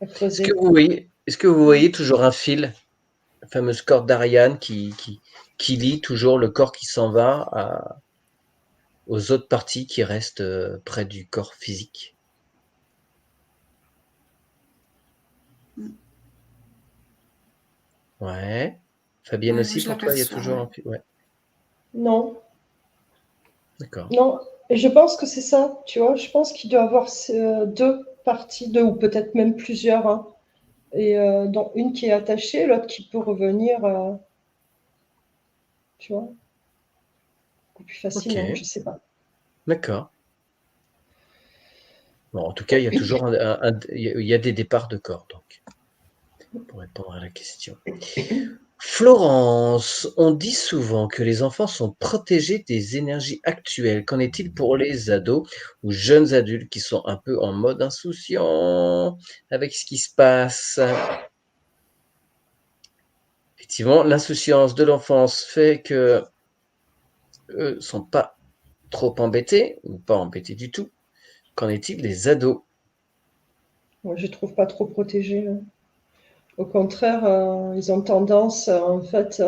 à creuser. Est-ce que vous voyez toujours un fil, la fameuse corde d'Ariane qui lie toujours le corps qui s'en va aux autres parties qui restent près du corps physique? Mm. Ouais. Fabienne Ouais, moi, aussi, je pour toi, il y a l'aperçois. toujours Ouais. un fil. Ouais, Non, d'accord. non. Et je pense que c'est ça, tu vois. Je pense qu'il doit y avoir deux parties, deux ou peut-être même plusieurs, hein. et dont une qui est attachée, l'autre qui peut revenir, tu vois, beaucoup plus Ok, facilement, je sais pas. d'accord. Bon, en tout cas, il y a toujours il y a des départs de corps, donc, pour répondre à la question. Florence, on dit souvent que les enfants sont protégés des énergies actuelles. Qu'en est-il pour les ados ou jeunes adultes qui sont un peu en mode insouciant avec ce qui se passe? Effectivement, l'insouciance de l'enfance fait que eux sont pas trop embêtés ou pas embêtés du tout. Qu'en est-il des ados? Moi, je trouve pas trop protégés, hein. Au contraire, ils ont tendance, en fait,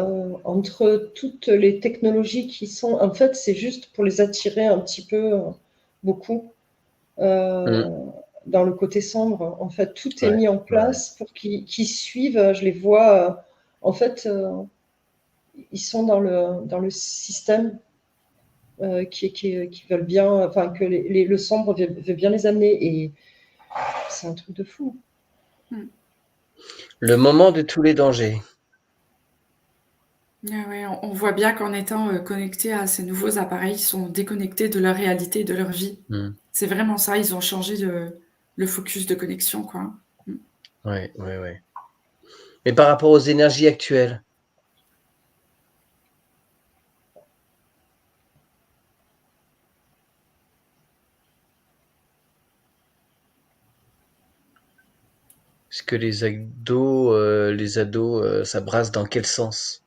entre toutes les technologies qui sont, en fait, c'est juste pour les attirer un petit peu, beaucoup, Mmh, dans le côté sombre. En fait, tout est ouais, mis en ouais. place pour qu'ils suivent. Je les vois, en fait, ils sont dans le système, qui veulent bien, enfin, que le sombre veut bien les amener. Et c'est un truc de fou. Le moment de tous les dangers. Ah ouais, on voit bien qu'en étant, connectés à ces nouveaux appareils, ils sont déconnectés de leur réalité et de leur vie. Mmh. C'est vraiment ça, ils ont changé le focus de connexion, quoi. Mmh. Ouais, ouais, ouais. Mais par rapport aux énergies actuelles, est-ce que les ados, ça brasse dans quel sens?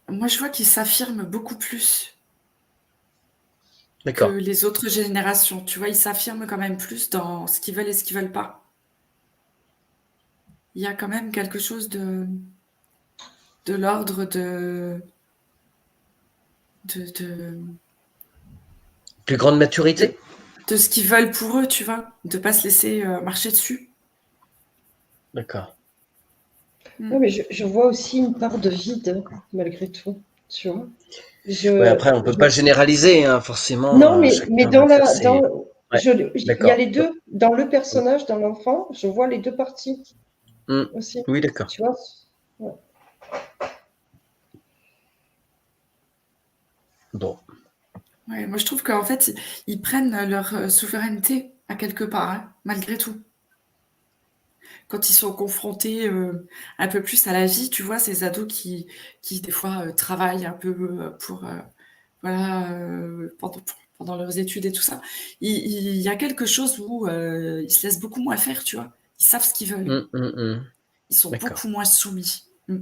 Moi, je vois qu'ils s'affirment beaucoup plus que D'accord. les autres générations, tu vois? Ils s'affirment quand même plus dans ce qu'ils veulent et ce qu'ils veulent pas. Il y a quand même quelque chose de l'ordre de Plus grande de maturité? de ce qu'ils veulent pour eux, tu vois? De pas se laisser, marcher dessus. D'accord. Ouais, Mmh. mais je vois aussi une part de vide, malgré tout, tu vois. Ouais, après, on peut pas Je généraliser, hein, forcément, Non, mais chacun va faire ses. Ouais, il y a d'accord. les deux. Dans le personnage, dans l'enfant, je vois les deux parties Mmh. aussi. Oui, d'accord. Tu vois? Ouais. Bon. Ouais, moi je trouve qu'en fait, ils prennent leur, souveraineté à quelque part, hein, malgré tout. Quand ils sont confrontés, un peu plus à la vie, tu vois? Ces ados qui des fois, travaillent un peu, pour, voilà, pendant leurs études et tout ça. Il y a quelque chose où, ils se laissent beaucoup moins faire, tu vois? Ils savent ce qu'ils veulent. Mmh, mmh, mmh. Ils sont D'accord. beaucoup moins soumis. Mmh.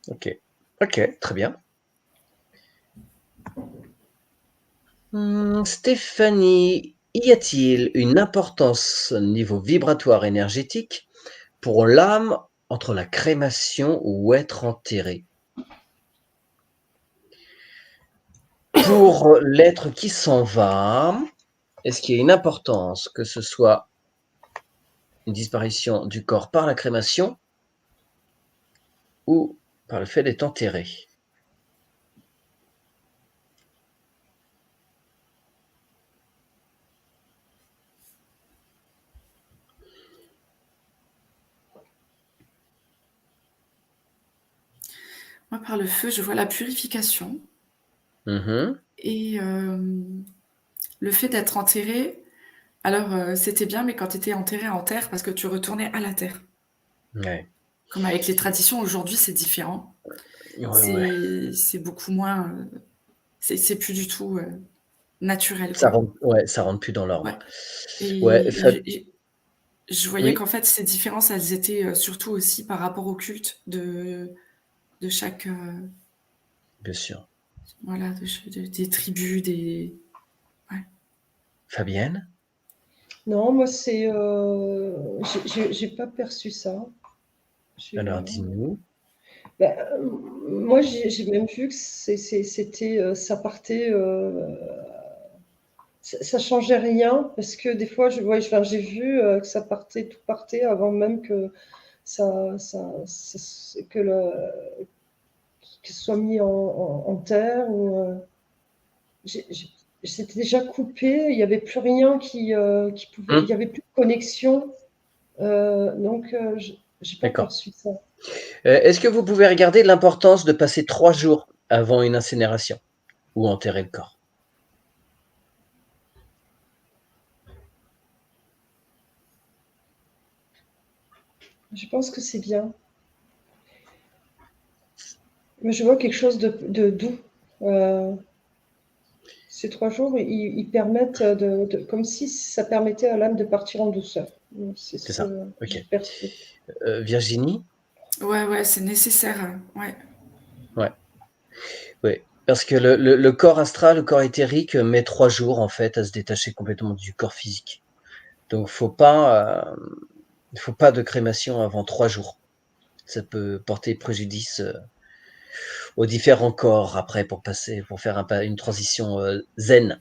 OK. OK, très bien. Stéphanie, y a-t-il une importance niveau vibratoire énergétique pour l'âme entre la crémation ou être enterré? Pour l'être qui s'en va, est-ce qu'il y a une importance que ce soit une disparition du corps par la crémation ou par le fait d'être enterré? Moi, par le feu, je vois la purification Mmh. et le fait d'être enterré, alors, c'était bien, mais quand tu étais enterré en terre, parce que tu retournais à la terre. Ouais. Comme avec les traditions, aujourd'hui, c'est différent. Ouais, ouais. C'est beaucoup moins, c'est plus du tout, naturel, Ça quoi. rentre ouais, ça rentre plus dans Ouais l'ordre. Ouais, et fa je voyais oui, qu'en fait, ces différences, elles étaient, surtout aussi par rapport au culte de chaque, bien sûr. voilà, des tribus, des ouais. Fabienne? Non, moi, j'ai pas perçu ça. J'ai, Alors dis-nous. bah, moi, j'ai même vu que c'était, ça partait, ça changeait rien parce que des fois, enfin, j'ai vu, que tout partait avant même que que ce soit mis en terre ou, C'était déjà coupé, il n'y avait plus rien qui pouvait, il n'y avait plus de connexion. Donc, je n'ai pas D'accord. perçu ça. Est-ce que vous pouvez regarder l'importance de passer 3 jours avant une incinération ou enterrer le corps? Je pense que c'est bien. Mais je vois quelque chose de doux. Ces 3 jours, ils permettent comme si ça permettait à l'âme de partir en douceur. C'est C'est ce ça. que Ok. j'ai perçu. Virginie? Ouais, c'est nécessaire. Ouais. Ouais. Ouais. Parce que le corps astral, le corps éthérique met 3 jours en fait à se détacher complètement du corps physique. Donc faut pas de crémation avant 3 jours. Ça peut porter préjudice aux différents corps après pour faire une transition zen.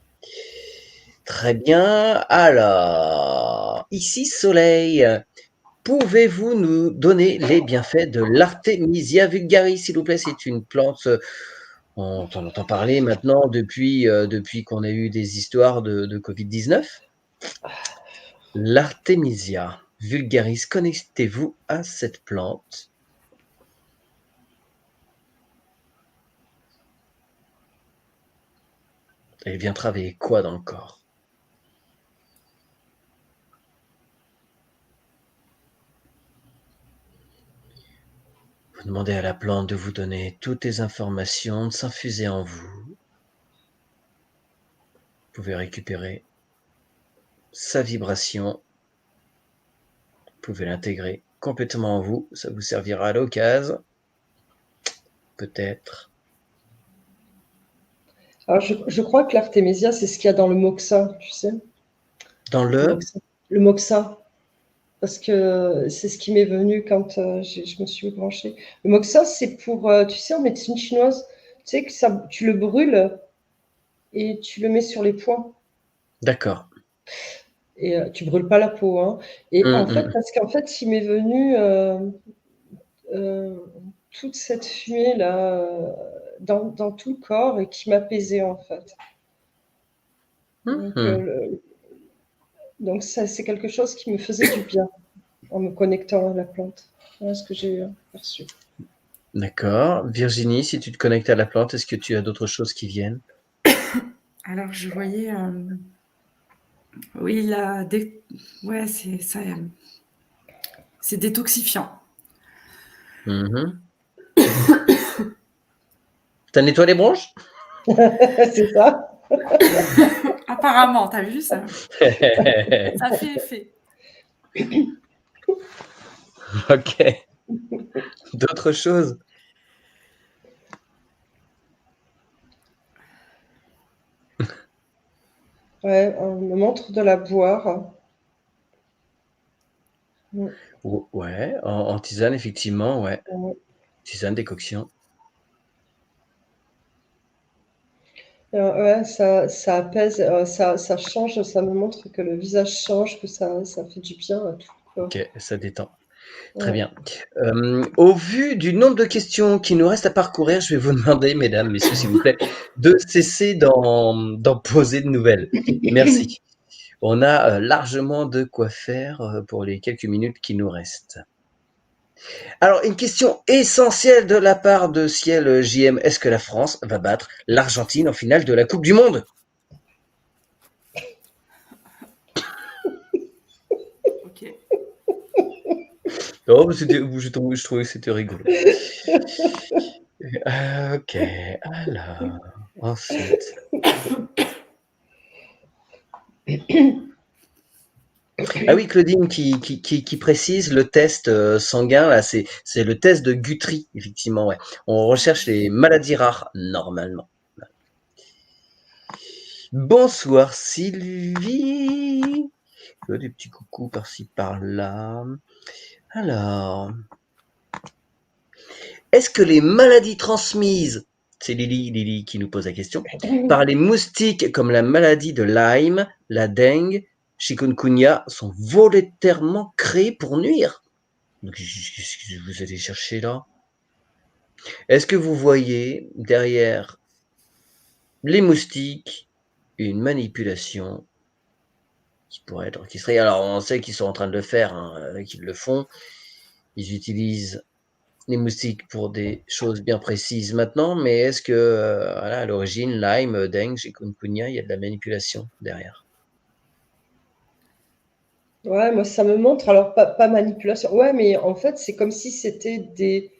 Très bien. Alors, ici Soleil, pouvez-vous nous donner les bienfaits de l'Artemisia vulgaris, s'il vous plaît? C'est une plante, on en entend parler maintenant depuis qu'on a eu des histoires de Covid-19. L'Artemisia vulgaris, connectez-vous à cette plante? Elle vient travailler quoi dans le corps? Vous demandez à la plante de vous donner toutes les informations, de s'infuser en vous. Vous pouvez récupérer sa vibration. Vous pouvez l'intégrer complètement en vous. Ça vous servira à l'occasion. Peut-être. Alors, je crois que l'artémisia, c'est ce qu'il y a dans le moxa, tu sais. Dans Le le... moxa. Le moxa. Parce que c'est ce qui m'est venu quand je me suis branchée. Le moxa, c'est pour, tu sais, en médecine chinoise, tu sais que ça, tu le brûles et tu le mets sur les points. D'accord. Et tu brûles pas la peau, hein. Et en fait, Hum. parce qu'en fait, il m'est venu euh, toute cette fumée là dans tout le corps et qui m'apaisait en fait. Donc, donc ça, c'est quelque chose qui me faisait du bien en me connectant à la plante. Voilà ce que j'ai perçu. D'accord. Virginie, si tu te connectes à la plante, est-ce que tu as d'autres choses qui viennent? Alors, je voyais. Oui, ouais, c'est ça. C'est détoxifiant. T'as nettoyé les bronches? C'est ça. Apparemment, t'as vu ça? Ça fait effet. Ok. D'autres choses? Ouais, on me montre de la boire. Ouais, en tisane, effectivement, ouais. Ouais. Tisane, décoction. Ouais, ça apaise, ça change, ça me montre que le visage change, que ça fait du bien à tout le corps. Ok, ça détend. Très Ouais. bien. Au vu du nombre de questions qui nous restent à parcourir, je vais vous demander, mesdames, messieurs, s'il vous plaît, de cesser d'en poser de nouvelles. Merci. On a largement de quoi faire pour les quelques minutes qui nous restent. Alors, une question essentielle de la part de Ciel JM. Est-ce que la France va battre l'Argentine en finale de la Coupe du Monde? Ok. Oh, je trouvais que c'était rigolo. Ok, alors, ensuite. Ah oui, Claudine qui précise le test sanguin, là, c'est le test de Guthrie, effectivement, ouais. On recherche les maladies rares, normalement. Bonsoir Sylvie. Des petits coucous par-ci par-là. Alors, est-ce que les maladies transmises, c'est Lily qui nous pose la question, par les moustiques comme la maladie de Lyme, la dengue, chikungunya, sont volontairement créées pour nuire? Qu'est-ce que vous allez chercher là? Est-ce que vous voyez derrière les moustiques une manipulation qui pourrait être orchestrée. Alors, on sait qu'ils sont en train de le faire, hein, qu'ils le font. Ils utilisent les moustiques pour des choses bien précises maintenant, mais est-ce que, voilà, à l'origine, Lyme, dengue, chikungunya, il y a de la manipulation derrière? Ouais, moi, ça me montre, alors pas manipulation. Ouais, mais en fait, c'est comme si c'était des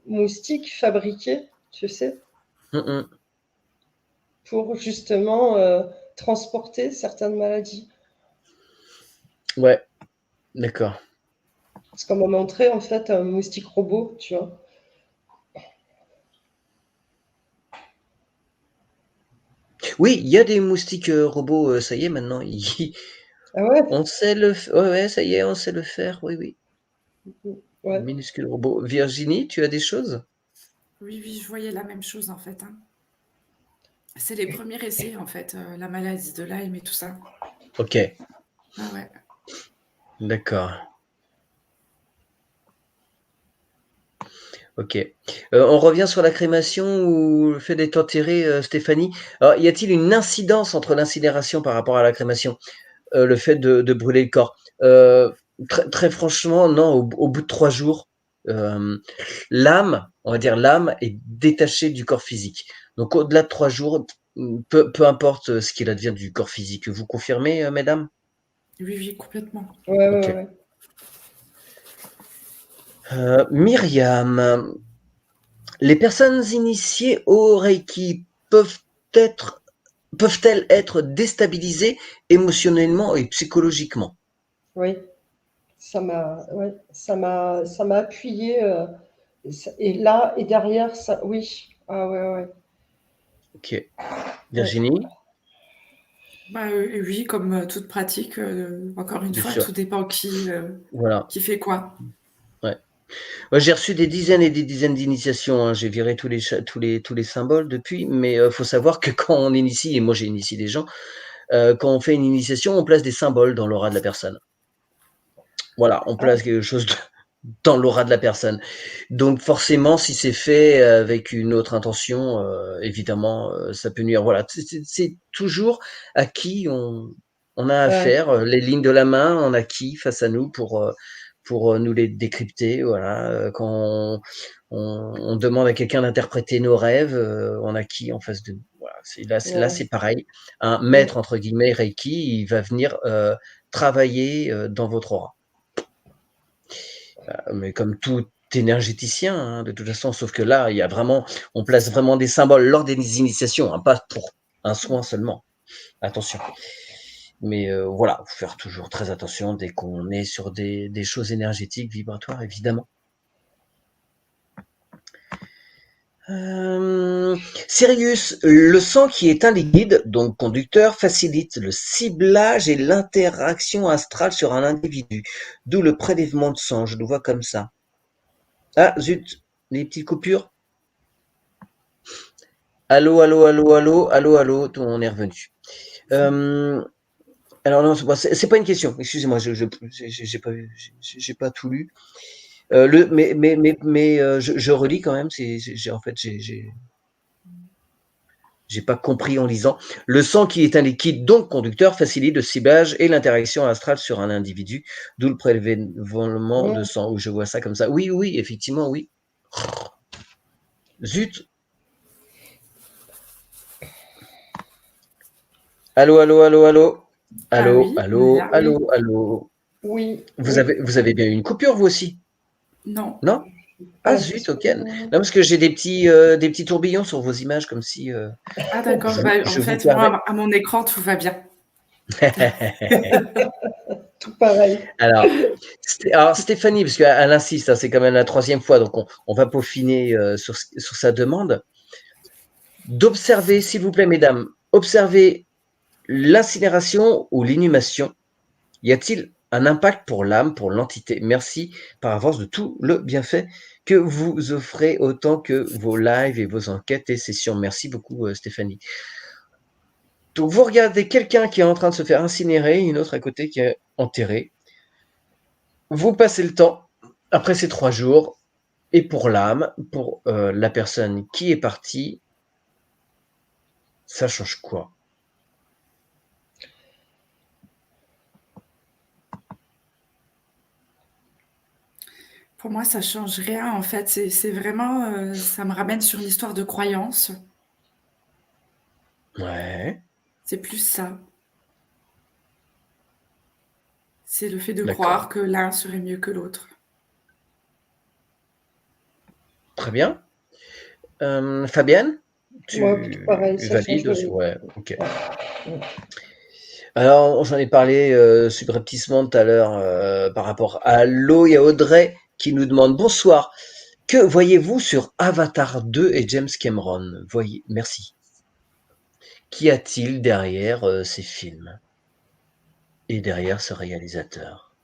moustiques fabriqués, tu sais, pour justement transporter certaines maladies. Ouais, d'accord. Parce qu'on m'a montré en fait un moustique robot, tu vois. Oui, il y a des moustiques robots, ça y est, maintenant, Ah ouais? on sait le faire. Ouais, ouais, ça y est, on sait le faire. Oui, oui. Ouais. Minuscule robot. Virginie, tu as des choses? Oui, oui, je voyais la même chose en fait, hein. C'est les premiers essais en fait, la maladie de Lyme et tout ça. Ok, Ah ouais. d'accord. Ok. On revient sur la crémation ou le fait d'être enterré, Stéphanie. Alors, y a-t-il une incidence entre l'incinération par rapport à la crémation? Le fait de brûler le corps? Très franchement, non, au bout de 3 jours, l'âme, on va dire l'âme est détachée du corps physique. Donc au-delà de 3 jours, peu importe, ce qu'il advient du corps physique. Vous confirmez, mesdames? Oui, oui, complètement. Ouais, ouais, OK. ouais. Myriam, les personnes initiées au Reiki peuvent-elles être déstabilisées émotionnellement et psychologiquement? Oui. Ouais, ça m'a appuyé. Et là, et derrière, ça, oui. Ah ouais, ouais. OK. Ouais. Virginie? Bah, oui, comme, toute pratique, encore une Bien fois, sûr. tout dépend Voilà, qui fait quoi. ouais. Moi, j'ai reçu des dizaines et des dizaines d'initiations, hein. J'ai viré tous les symboles depuis, mais faut savoir que quand on initie, et moi j'ai initié des gens, quand on fait une initiation, on place des symboles dans l'aura de la personne. Voilà, on place quelque chose dans l'aura de la personne. Donc forcément, si c'est fait avec une autre intention, évidemment, ça peut nuire. Voilà, c'est toujours à qui on a Ouais, affaire, les lignes de la main, on a qui face à nous pour nous les décrypter. Voilà, quand on demande à quelqu'un d'interpréter nos rêves, on a qui en face de nous. Voilà, là, ouais. c'est pareil. Un Mm. maître entre guillemets Reiki, il va venir travailler dans votre aura. Mais comme tout énergéticien, hein, de toute façon, sauf que là, il y a vraiment, on place vraiment des symboles lors des initiations, hein, pas pour un soin seulement. Attention. Mais voilà, faut faire toujours très attention dès qu'on est sur des choses énergétiques, vibratoires, évidemment. Sirius, le sang qui est un liquide, donc conducteur, facilite le ciblage et l'interaction astrale sur un individu. D'où le prélèvement de sang, je le vois comme ça. Ah, zut, les petites coupures. Allô, allô, allô, allô, allô, allô, on est revenu. Alors non, c'est pas une question. Excusez-moi, j'ai pas vu, j'ai pas tout lu. Mais je relis quand même. En fait, j'ai pas compris en lisant. Le sang qui est un liquide donc conducteur facilite le ciblage et l'interaction astrale sur un individu, d'où le prélèvement de Mm. sang. Où je vois ça comme ça. Oui, oui, effectivement, oui. Zut. Allô, allô, allô, allô. Ah Allô, oui, on est allô, là. Oui, allô, allô. oui, Vous oui. avez, vous avez bien eu une coupure, vous aussi? Non. Non? Pas Ah zut, l'impression. ok. Non, parce que j'ai des petits tourbillons sur vos images, comme si Ah d'accord, je, bah, en je vous fait, perdais. moi, à mon écran, tout va bien. Tout pareil. alors, alors, Stéphanie, parce qu'elle insiste, hein, c'est quand même la 3e fois, donc on va peaufiner sur sa demande. D'observer, s'il vous plaît, mesdames, observez l'incinération ou l'inhumation. Y a-t-il un impact pour l'âme, pour l'entité? Merci par avance de tout le bienfait que vous offrez autant que vos lives et vos enquêtes et sessions. Merci beaucoup, Stéphanie. Donc, vous regardez quelqu'un qui est en train de se faire incinérer, une autre à côté qui est enterrée. Vous passez le temps, après ces 3 jours, et pour l'âme, pour la personne qui est partie, ça change quoi? moi, ça change rien, en fait. C'est vraiment, ça me ramène sur une histoire de croyance. Ouais, C'est plus ça. C'est le fait de d'accord. croire que l'un serait mieux que l'autre. Très bien. Fabienne, Moi, pareil, tu ça change valides aussi? de. Ouais, ok. Ouais, ouais. Alors, j'en ai parlé subrepticement tout à l'heure par rapport à Lo. Il y a Audrey qui nous demande bonsoir. Que voyez-vous sur Avatar 2 et James Cameron? Voyez, merci. Qu'y a-t-il derrière ces films et derrière ce réalisateur?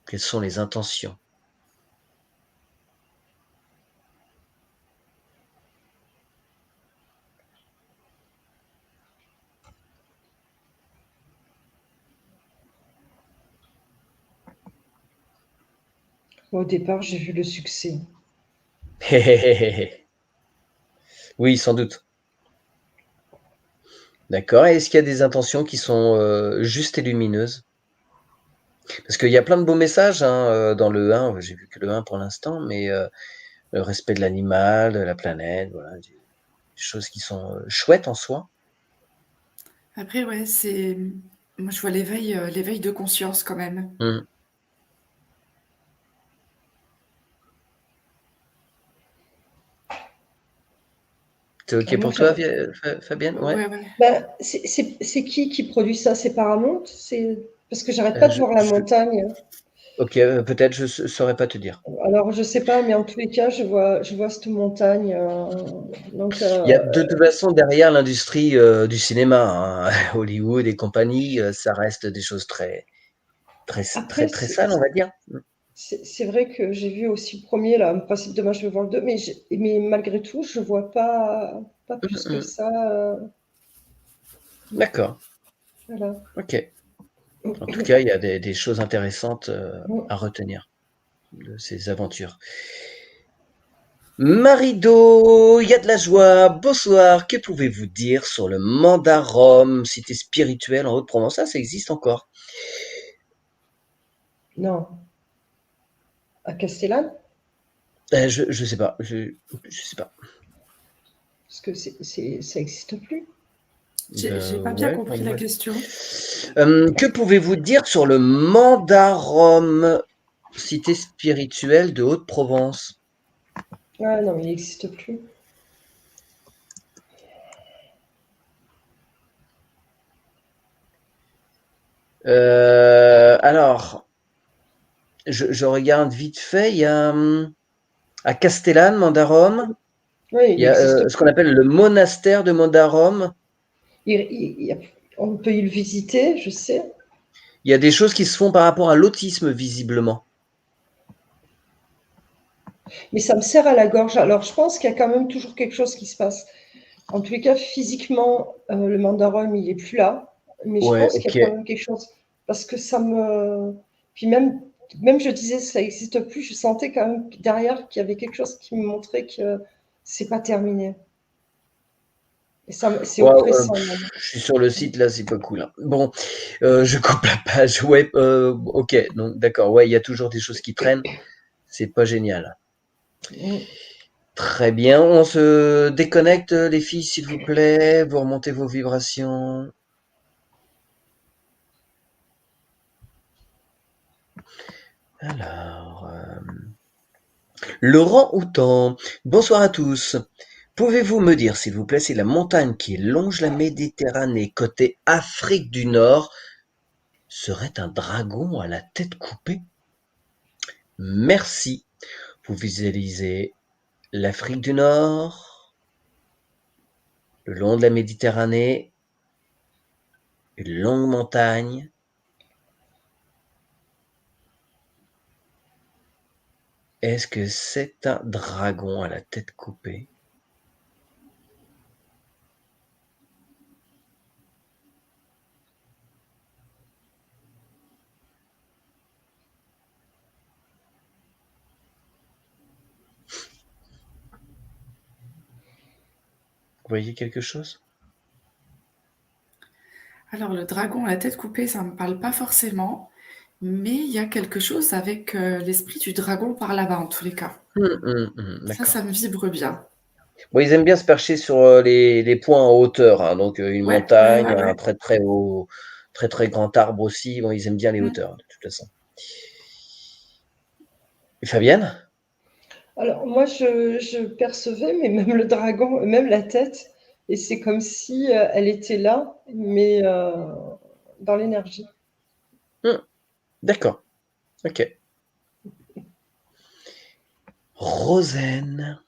Quelles sont les intentions? Au départ, j'ai vu le succès. Oui, sans doute. D'accord. Et est-ce qu'il y a des intentions qui sont justes et lumineuses? Parce qu'il y a plein de beaux messages hein, dans le 1. J'ai vu que le 1 pour l'instant, mais le respect de l'animal, de la planète, voilà, des choses qui sont chouettes en soi. Après, ouais, moi, je vois l'éveil de conscience quand même. Mmh. C'est Ah, OK moi, pour toi, Fabienne? Ouais. Ouais, ouais. ben, c'est qui produit ça? C'est Paramount? Parce que j'arrête pas de Je, voir la je- montagne. OK, peut-être je saurais pas te dire. Alors, je sais pas, mais en tous les cas, je vois cette montagne. Donc, Il y a de toute façon derrière l'industrie du cinéma, hein, Hollywood et compagnie, ça reste des choses très, très, après, très, très sales, on va dire. c'est vrai que j'ai vu aussi le premier, là, Principe demain, je vais voir le 2, mais malgré tout, je vois pas plus que Mm. ça. D'accord. Voilà. OK. En tout cas, il y a des choses intéressantes Mm. à retenir de ces aventures. Marido, il y a de la joie. Bonsoir. Que pouvez-vous dire sur le Mandarum, cité spirituelle en Haute-Provence? Ça existe encore. Non, à Castellane, Je sais pas. Je sais pas. parce que ça n'existe plus. J'ai pas bien Ouais, pour compris la moi. question. Que pouvez-vous dire sur le Mandarum, cité spirituelle de Haute-Provence? Ah non, mais il n'existe plus. Alors, je regarde vite fait. Il y a à Castellane, Mandarum, Oui, il il y a n'existe ce qu'on plus. appelle le monastère de Mandarum. On peut y le visiter, je sais. Il y a des choses qui se font par rapport à l'autisme, visiblement. Mais ça me serre à la gorge. Alors, je pense qu'il y a quand même toujours quelque chose qui se passe. En tous les cas, physiquement, le mandarum, il est plus là. Mais je Ouais, pense qu'il y a ok. quand même quelque chose. Parce que ça me. Puis même je disais, ça n'existe plus. Je sentais quand même derrière qu'il y avait quelque chose qui me montrait que c'est pas terminé. Et ça, c'est Ouais, oppressant, même. je suis sur le site là, c'est pas cool, hein. Bon, je coupe la page. Ouais, ok, donc d'accord. Ouais, il y a toujours des choses qui traînent. C'est pas génial. Mm. Très bien, on se déconnecte, les filles, s'il vous plaît. Vous remontez vos vibrations. Alors, Laurent Houtan, bonsoir à tous. Pouvez-vous me dire, s'il vous plaît, si la montagne qui longe la Méditerranée côté Afrique du Nord serait un dragon à la tête coupée? Merci. Vous visualisez l'Afrique du Nord, le long de la Méditerranée, une longue montagne. Est-ce que c'est un dragon à la tête coupée? Vous voyez quelque chose? Alors le dragon à la tête coupée, ça me parle pas forcément, mais il y a quelque chose avec, l'esprit du dragon par là-bas, en tous les cas. Ça D'accord. me vibre bien. Bon, ils aiment bien se percher sur, les points en hauteur, hein, donc une Ouais, ouais, montagne, ouais, un ouais. très, très haut très, très grand arbre aussi. Bon, ils aiment bien les Mmh. hauteurs, de toute façon. Et Fabienne? Alors moi, je percevais, mais même le dragon, même la tête, et c'est comme si elle était là, mais dans l'énergie. Mmh, d'accord, OK. Rosen,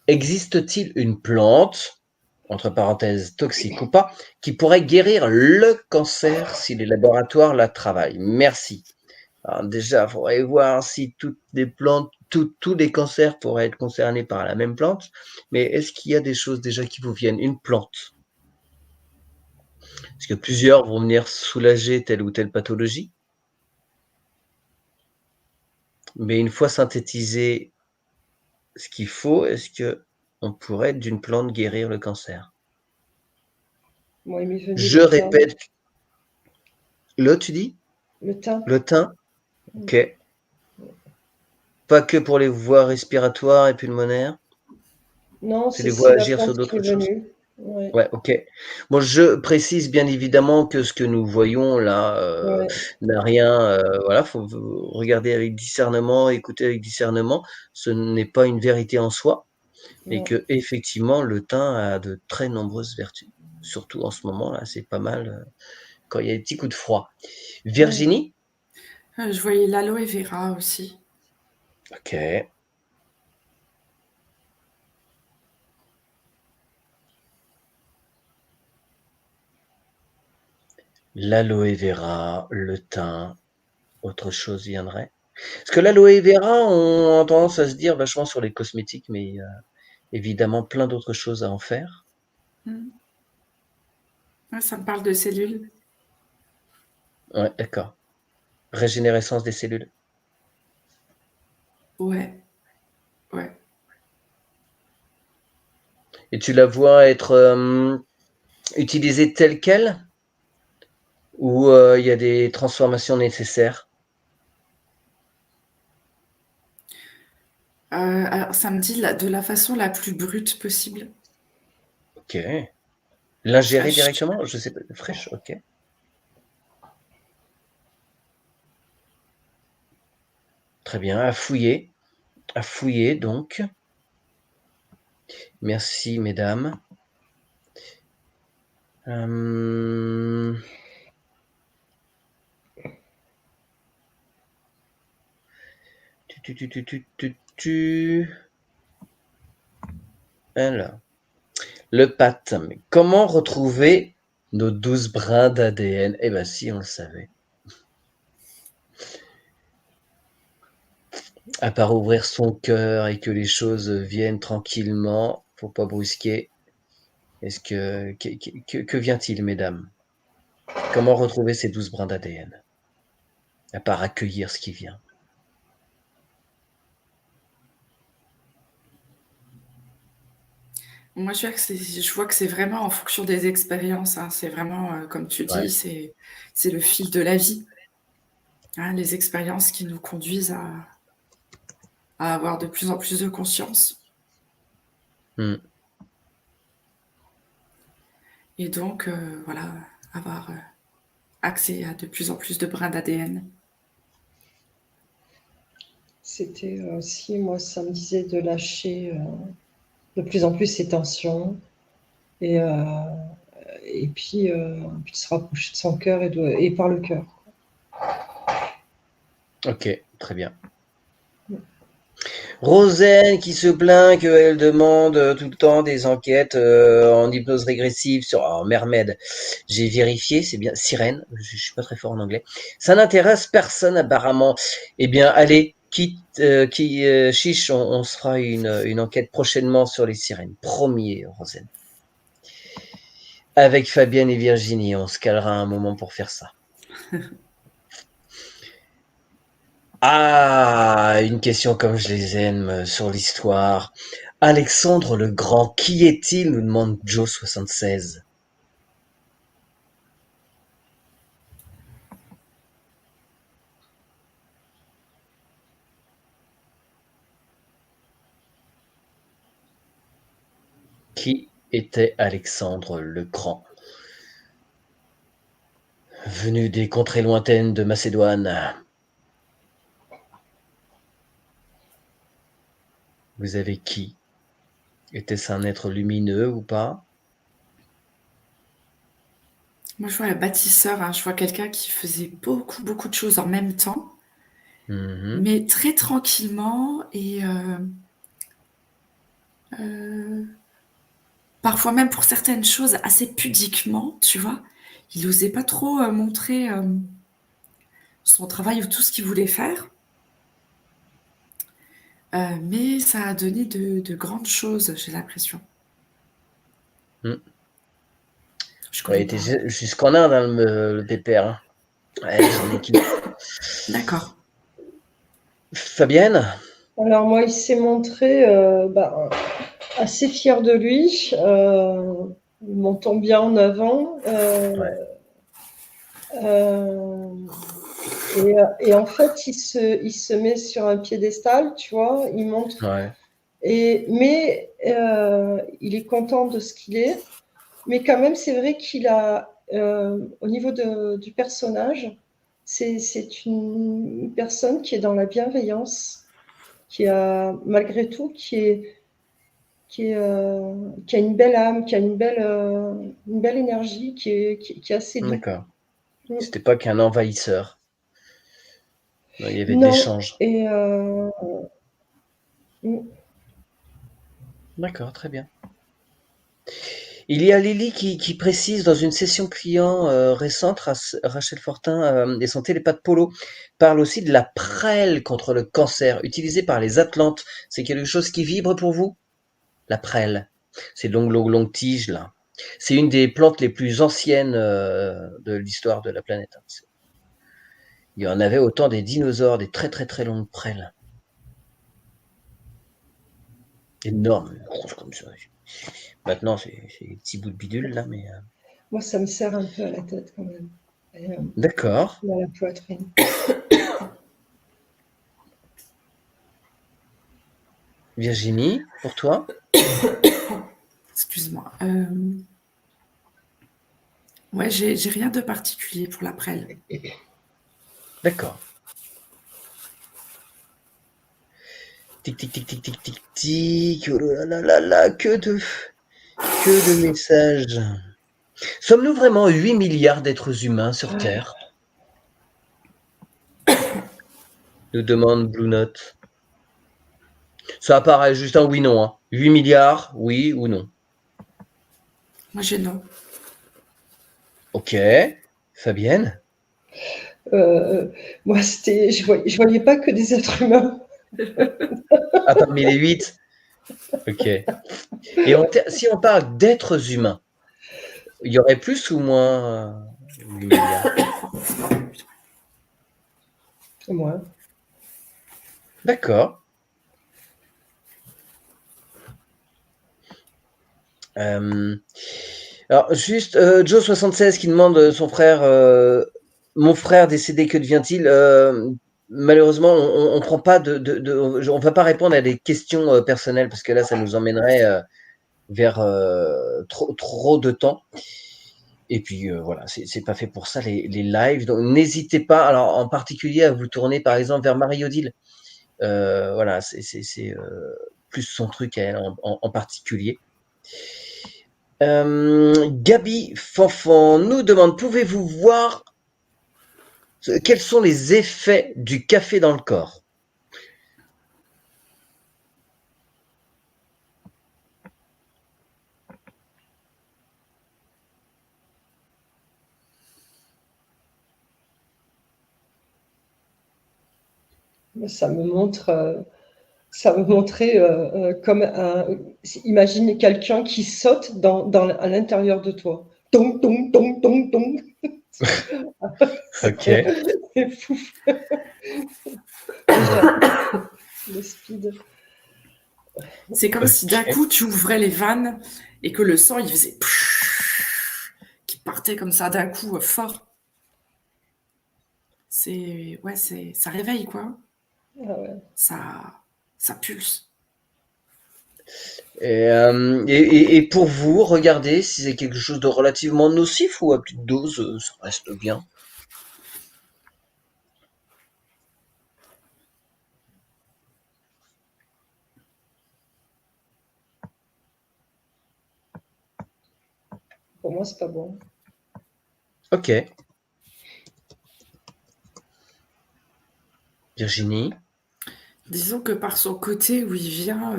existe-t-il une plante, entre parenthèses toxique ou pas, qui pourrait guérir le cancer si les laboratoires la travaillent? Merci. Alors déjà, il faudrait voir si toutes les plantes, tous les cancers pourraient être concernés par la même plante. Mais est-ce qu'il y a des choses déjà qui vous viennent? Une plante. Est-ce que plusieurs vont venir soulager telle ou telle pathologie? Mais une fois synthétisé ce qu'il faut, est-ce que on pourrait d'une plante guérir le cancer? Moi, il m'est venu Je le thym. répète, tu dis? Le thym. Le thym? Ok. Pas que pour les voies respiratoires et pulmonaires? Non, Tu c'est les vois la agir sur plante qui d'autres est choses? venue. Ouais, Ouais, OK. Bon, je précise bien évidemment que ce que nous voyons là, ouais, n'a rien, voilà, faut v regarder avec discernement, écouter avec discernement. Ce n'est pas une vérité en soi et non. qu'effectivement le thym a de très nombreuses vertus. Surtout en ce moment là, c'est pas mal, quand il y a des petits coups de froid. Mm. Virginie? Je voyais l'aloe vera aussi. OK. L'aloe vera, le thym, autre chose viendrait? Parce que l'aloe vera, on a tendance à se dire vachement sur les cosmétiques, mais évidemment plein d'autres choses à en faire. Mmh. Ouais, ça me parle de cellules. Ouais, d'accord. Régénérescence des cellules. Ouais, ouais. Et tu la vois être utilisée telle quelle ou il y a des transformations nécessaires? Alors ça me dit de la façon la plus brute possible. Ok. L'ingérer Fraîche. directement? Je sais pas. Fraîche, ok. Très bien. À fouiller donc. Merci mesdames. Euh, tu. Alors. Le PAT. Mais comment retrouver nos 12 brins d'ADN? Eh ben si, on le savait. À part ouvrir son cœur et que les choses viennent tranquillement, faut pas brusquer. Est-ce que vient-il, mesdames? Comment retrouver ces 12 brins d'ADN? À part accueillir ce qui vient. Moi, je vois que c'est vraiment en fonction des expériences, hein. C'est vraiment, comme tu dis, Ouais. c'est le fil de la vie, hein, les expériences qui nous conduisent à avoir de plus en plus de conscience Hmm. et donc voilà, avoir, accès à de plus en plus de brins d'ADN. C'était aussi, moi, ça me disait de lâcher de plus en plus ses tensions et, euh, puis de se rapprocher de son cœur et par le cœur. Ok, très bien. Rosen qui se plaint qu'elle demande tout le temps des enquêtes en hypnose régressive sur Mermaid. J'ai vérifié, c'est bien Sirène. Je suis pas très fort en anglais. Ça n'intéresse personne apparemment. Eh bien, allez, chiche, on se fera une enquête prochainement sur les sirènes. Promis, Rosen. Avec Fabienne et Virginie, on se calera un moment pour faire ça. Ah, une question comme je les aime sur l'histoire. Alexandre le Grand, qui est-il? Nous demande Joe 76. Qui était Alexandre le Grand? Venu des contrées lointaines de Macédoine. Vous avez qui? Était-ce un être lumineux ou pas? Moi, je vois le bâtisseur, hein, je vois quelqu'un qui faisait beaucoup, beaucoup de choses en même temps, Mhm. mais très tranquillement et parfois même pour certaines choses assez pudiquement, tu vois. Il n'osait pas trop montrer son travail ou tout ce qu'il voulait faire, mais ça a donné de grandes choses, j'ai l'impression. Mm. Je Ouais, il connais était pas. jusqu'en Inde, hein, le pépère, hein, avec son équipe. D'accord. Fabienne? Alors moi, il s'est montré assez fier de lui, montant bien en avant. Ouais. Euh, et en fait, il se met sur un piédestal, tu vois, il montre. Ouais. Mais il est content de ce qu'il est. Mais quand même, c'est vrai qu'il a, au niveau du personnage, c'est une personne qui est dans la bienveillance, qui a, malgré tout, qui a une belle âme, qui a une belle énergie, qui est assez doux. D'accord. Mm. C'était pas qu'un envahisseur. Non, il y avait de Non, l'échange. et mm, D'accord, très bien. Il y a Lily qui précise dans une session client récente, Rachel Fortin et son télépathe Polo parle aussi de la prêle contre le cancer, utilisée par les Atlantes. C'est quelque chose qui vibre pour vous? La prêle. Ces longues tiges là. C'est une des plantes les plus anciennes de l'histoire de la planète. Il y en avait autant des dinosaures, des très très très longues prêles. Énormes, grosses comme ça. Maintenant, c'est des petits bouts de bidule là, mais. moi, ça me serre un peu à la tête quand même, et, D'accord. à la poitrine. Virginie, pour toi? Excuse-moi. Ouais, j'ai rien de particulier pour la prêle. D'accord. Tic, tic, tic, tic, tic, tic, tic. Oh là là là là, que de messages. Sommes-nous vraiment 8 milliards d'êtres humains sur Terre? Nous demande Blue Note. Ça apparaît juste un oui-non. Hein. 8 milliards, oui ou non? Moi, j'ai non. Ok. Fabienne? Moi, je voyais pas que des êtres humains. Ah, parmi les 8? Ok. Et si on parle d'êtres humains, il y aurait plus ou moins 8 milliards? Moi. D'accord. Euh, alors, juste, Joe76 qui demande son frère, mon frère décédé, que devient-il? Malheureusement, on prend pas on va pas répondre à des questions personnelles parce que là, ça nous emmènerait vers trop de temps. Et puis voilà, c'est pas fait pour ça les lives. Donc n'hésitez pas, alors en particulier à vous tourner par exemple vers Marie-Odile. Voilà, c'est plus son truc à elle en particulier. Gabi Fanfan nous demande, pouvez-vous voir quels sont les effets du café dans le corps? Ça me montre, ça me montrait comme imagine quelqu'un qui saute à l'intérieur de toi. Tong, tong, tong, tong, tong. Ok, C'est fou. Déjà, le speed. C'est comme si d'un ok, coup, tu ouvrais les vannes et que le sang, il faisait qui partait comme ça d'un coup fort. Ouais, ça réveille quoi. Ah ouais. Ça pulse. Et pour vous, regardez si c'est quelque chose de relativement nocif ou à petite dose, ça reste bien. Pour moi, c'est pas bon. Ok. Virginie? Disons que par son côté où il vient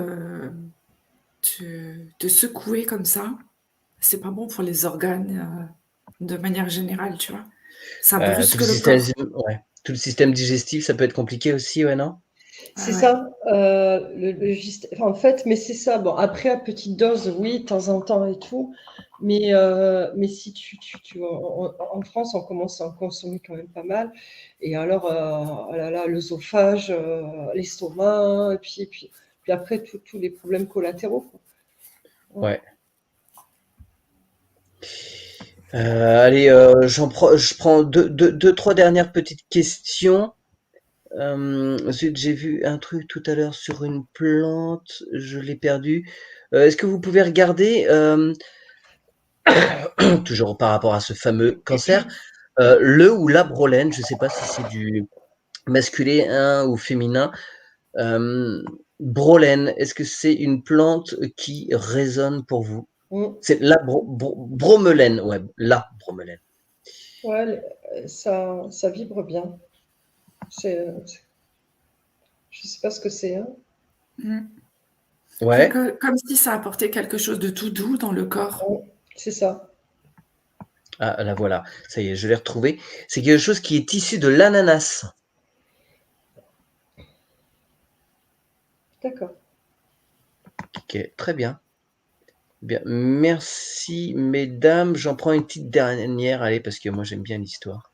te secouer comme ça, c'est pas bon pour les organes de manière générale, tu vois. Ça Tout brusque le le système, corps. ouais. Tout le système digestif, ça peut être compliqué aussi, ouais, non? C'est Ah ouais. ça, enfin, en fait, mais c'est ça. Bon, après, à petite dose, oui, de temps en temps et tout. Mais si en France, on commence à en consommer quand même pas mal. Et alors, oh là là, l'œsophage, l'estomac, puis après, tous les problèmes collatéraux, quoi. Ouais. Ouais. Allez, je prends deux, trois dernières petites questions. Ensuite, j'ai vu un truc tout à l'heure sur une plante, je l'ai perdu. Est-ce que vous pouvez regarder, toujours par rapport à ce fameux cancer, le ou la brolène, je ne sais pas si c'est du masculin ou féminin. Brolène, est-ce que c'est une plante qui résonne pour vous? Mm. C'est la bromelène, ouais, la bromelène. Ouais, ça vibre bien. Je sais pas ce que c'est, hein. Mm. Ouais, Comme si ça apportait quelque chose de tout doux dans le corps. Ouais, c'est ça. ah, la voilà, ça y est, je l'ai retrouvé. C'est quelque chose qui est issu de l'ananas. D'accord. Ok, très bien. Bien, merci mesdames. J'en prends une petite dernière, allez, parce que moi j'aime bien l'histoire.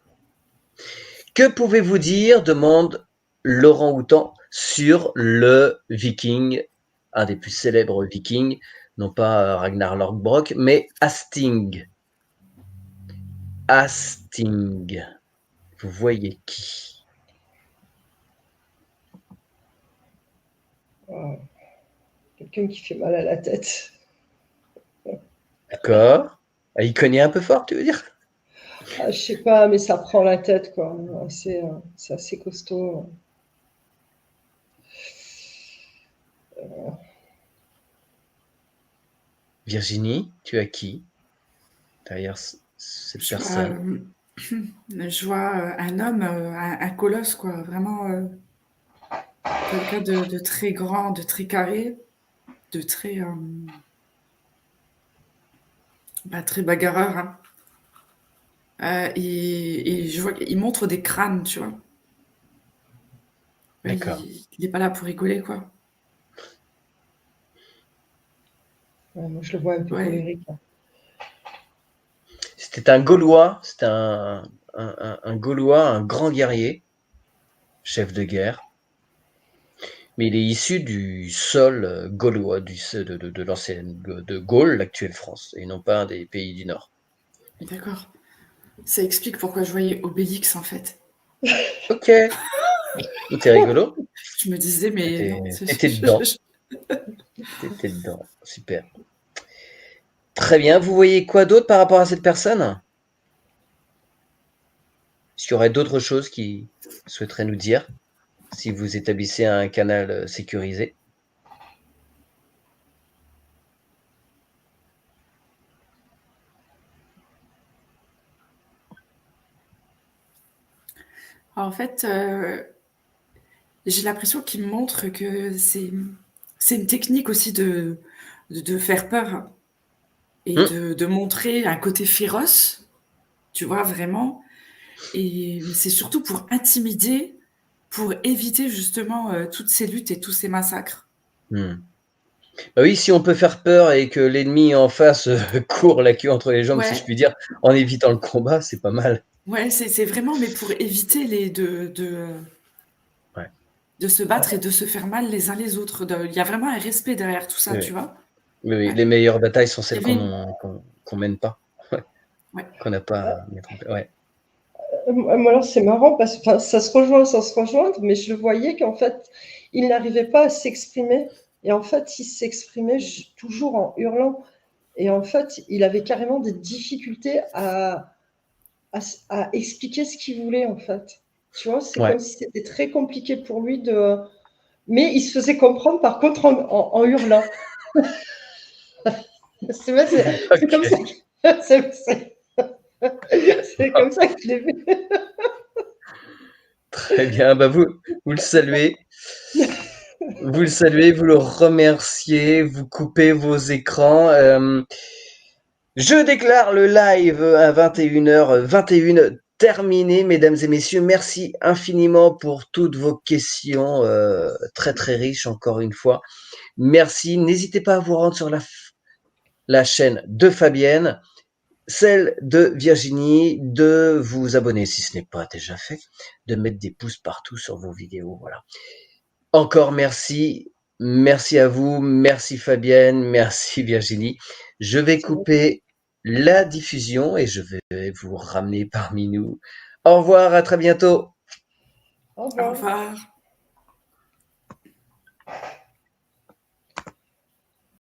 Que pouvez-vous dire, demande Laurent Houtan, sur le viking, un des plus célèbres vikings, non pas Ragnar Lothbrok, mais Hasting. Hasting. Vous voyez qui? Ouais. Quelqu'un qui fait mal à la tête. D'accord. Ah, il cognait un peu fort, tu veux dire? Ah, je sais pas, mais ça prend la tête, quoi. C'est assez costaud. Virginie, tu as qui derrière cette Je vois, personne? je vois un homme, un colosse, quoi. Vraiment quelqu'un de très grand, de très carré, de très, très bagarreur, hein. Et je vois qu'il montre des crânes, tu vois. D'accord. Il n'est pas là pour rigoler, quoi. Ouais, moi, je le vois un peu Ouais, colérique, hein. C'était un Gaulois, c'était un Gaulois, un grand guerrier, chef de guerre, mais il est issu du sol gaulois, de l'ancienne de Gaule, l'actuelle France, et non pas des pays du Nord. d'accord. Ça explique pourquoi je voyais Obélix, en fait. Ok, c'est rigolo. Je me disais, mais T'étais non. t'étais dedans, t'étais dedans, super. Très bien, vous voyez quoi d'autre par rapport à cette personne? Est-ce qu'il y aurait d'autres choses qu'il souhaiterait nous dire si vous établissez un canal sécurisé? En fait, j'ai l'impression qu'il me montre que c'est une technique aussi de faire peur et Hum, de montrer un côté féroce, tu vois, vraiment. Et c'est surtout pour intimider, pour éviter justement toutes ces luttes et tous ces massacres. hum. Bah oui, si on peut faire peur et que l'ennemi en face court la queue entre les jambes, si je Ouais, puis dire, en évitant le combat, c'est pas mal. ouais, c'est vraiment, mais pour éviter Ouais. de se battre et de se faire mal les uns les autres. Il y a vraiment un respect derrière tout ça, Oui, tu vois. oui, oui, Ouais. les meilleures batailles sont Il y celles avait une... qu'on mène pas, ouais, Ouais. qu'on n'a pas à mettre en place. Ouais. Moi, alors, c'est marrant parce que enfin, ça se rejoint sans se rejoindre, mais je le voyais qu'en fait, il n'arrivait pas à s'exprimer. Et en fait, il s'exprimait toujours en hurlant. Et en fait, il avait carrément des difficultés à expliquer ce qu'il voulait, en fait. Tu vois, c'est comme si c'était très compliqué pour lui de... Mais il se faisait comprendre, par contre, en hurlant. C'est comme ça. C'est comme ça que je l'ai vu. Très bien. Bah vous le saluez. Vous le saluez, vous le remerciez, vous coupez vos écrans. Je déclare le live à 21h21 terminé, mesdames et messieurs. Merci infiniment pour toutes vos questions, très très riches encore une fois. Merci. N'hésitez pas à vous rendre sur la chaîne de Fabienne, celle de Virginie, de vous abonner si ce n'est pas déjà fait, de mettre des pouces partout sur vos vidéos. Voilà. Encore merci. Merci à vous. Merci Fabienne. Merci Virginie. Je vais couper la diffusion et je vais vous ramener parmi nous. Au revoir, à très bientôt. Au revoir. Au revoir.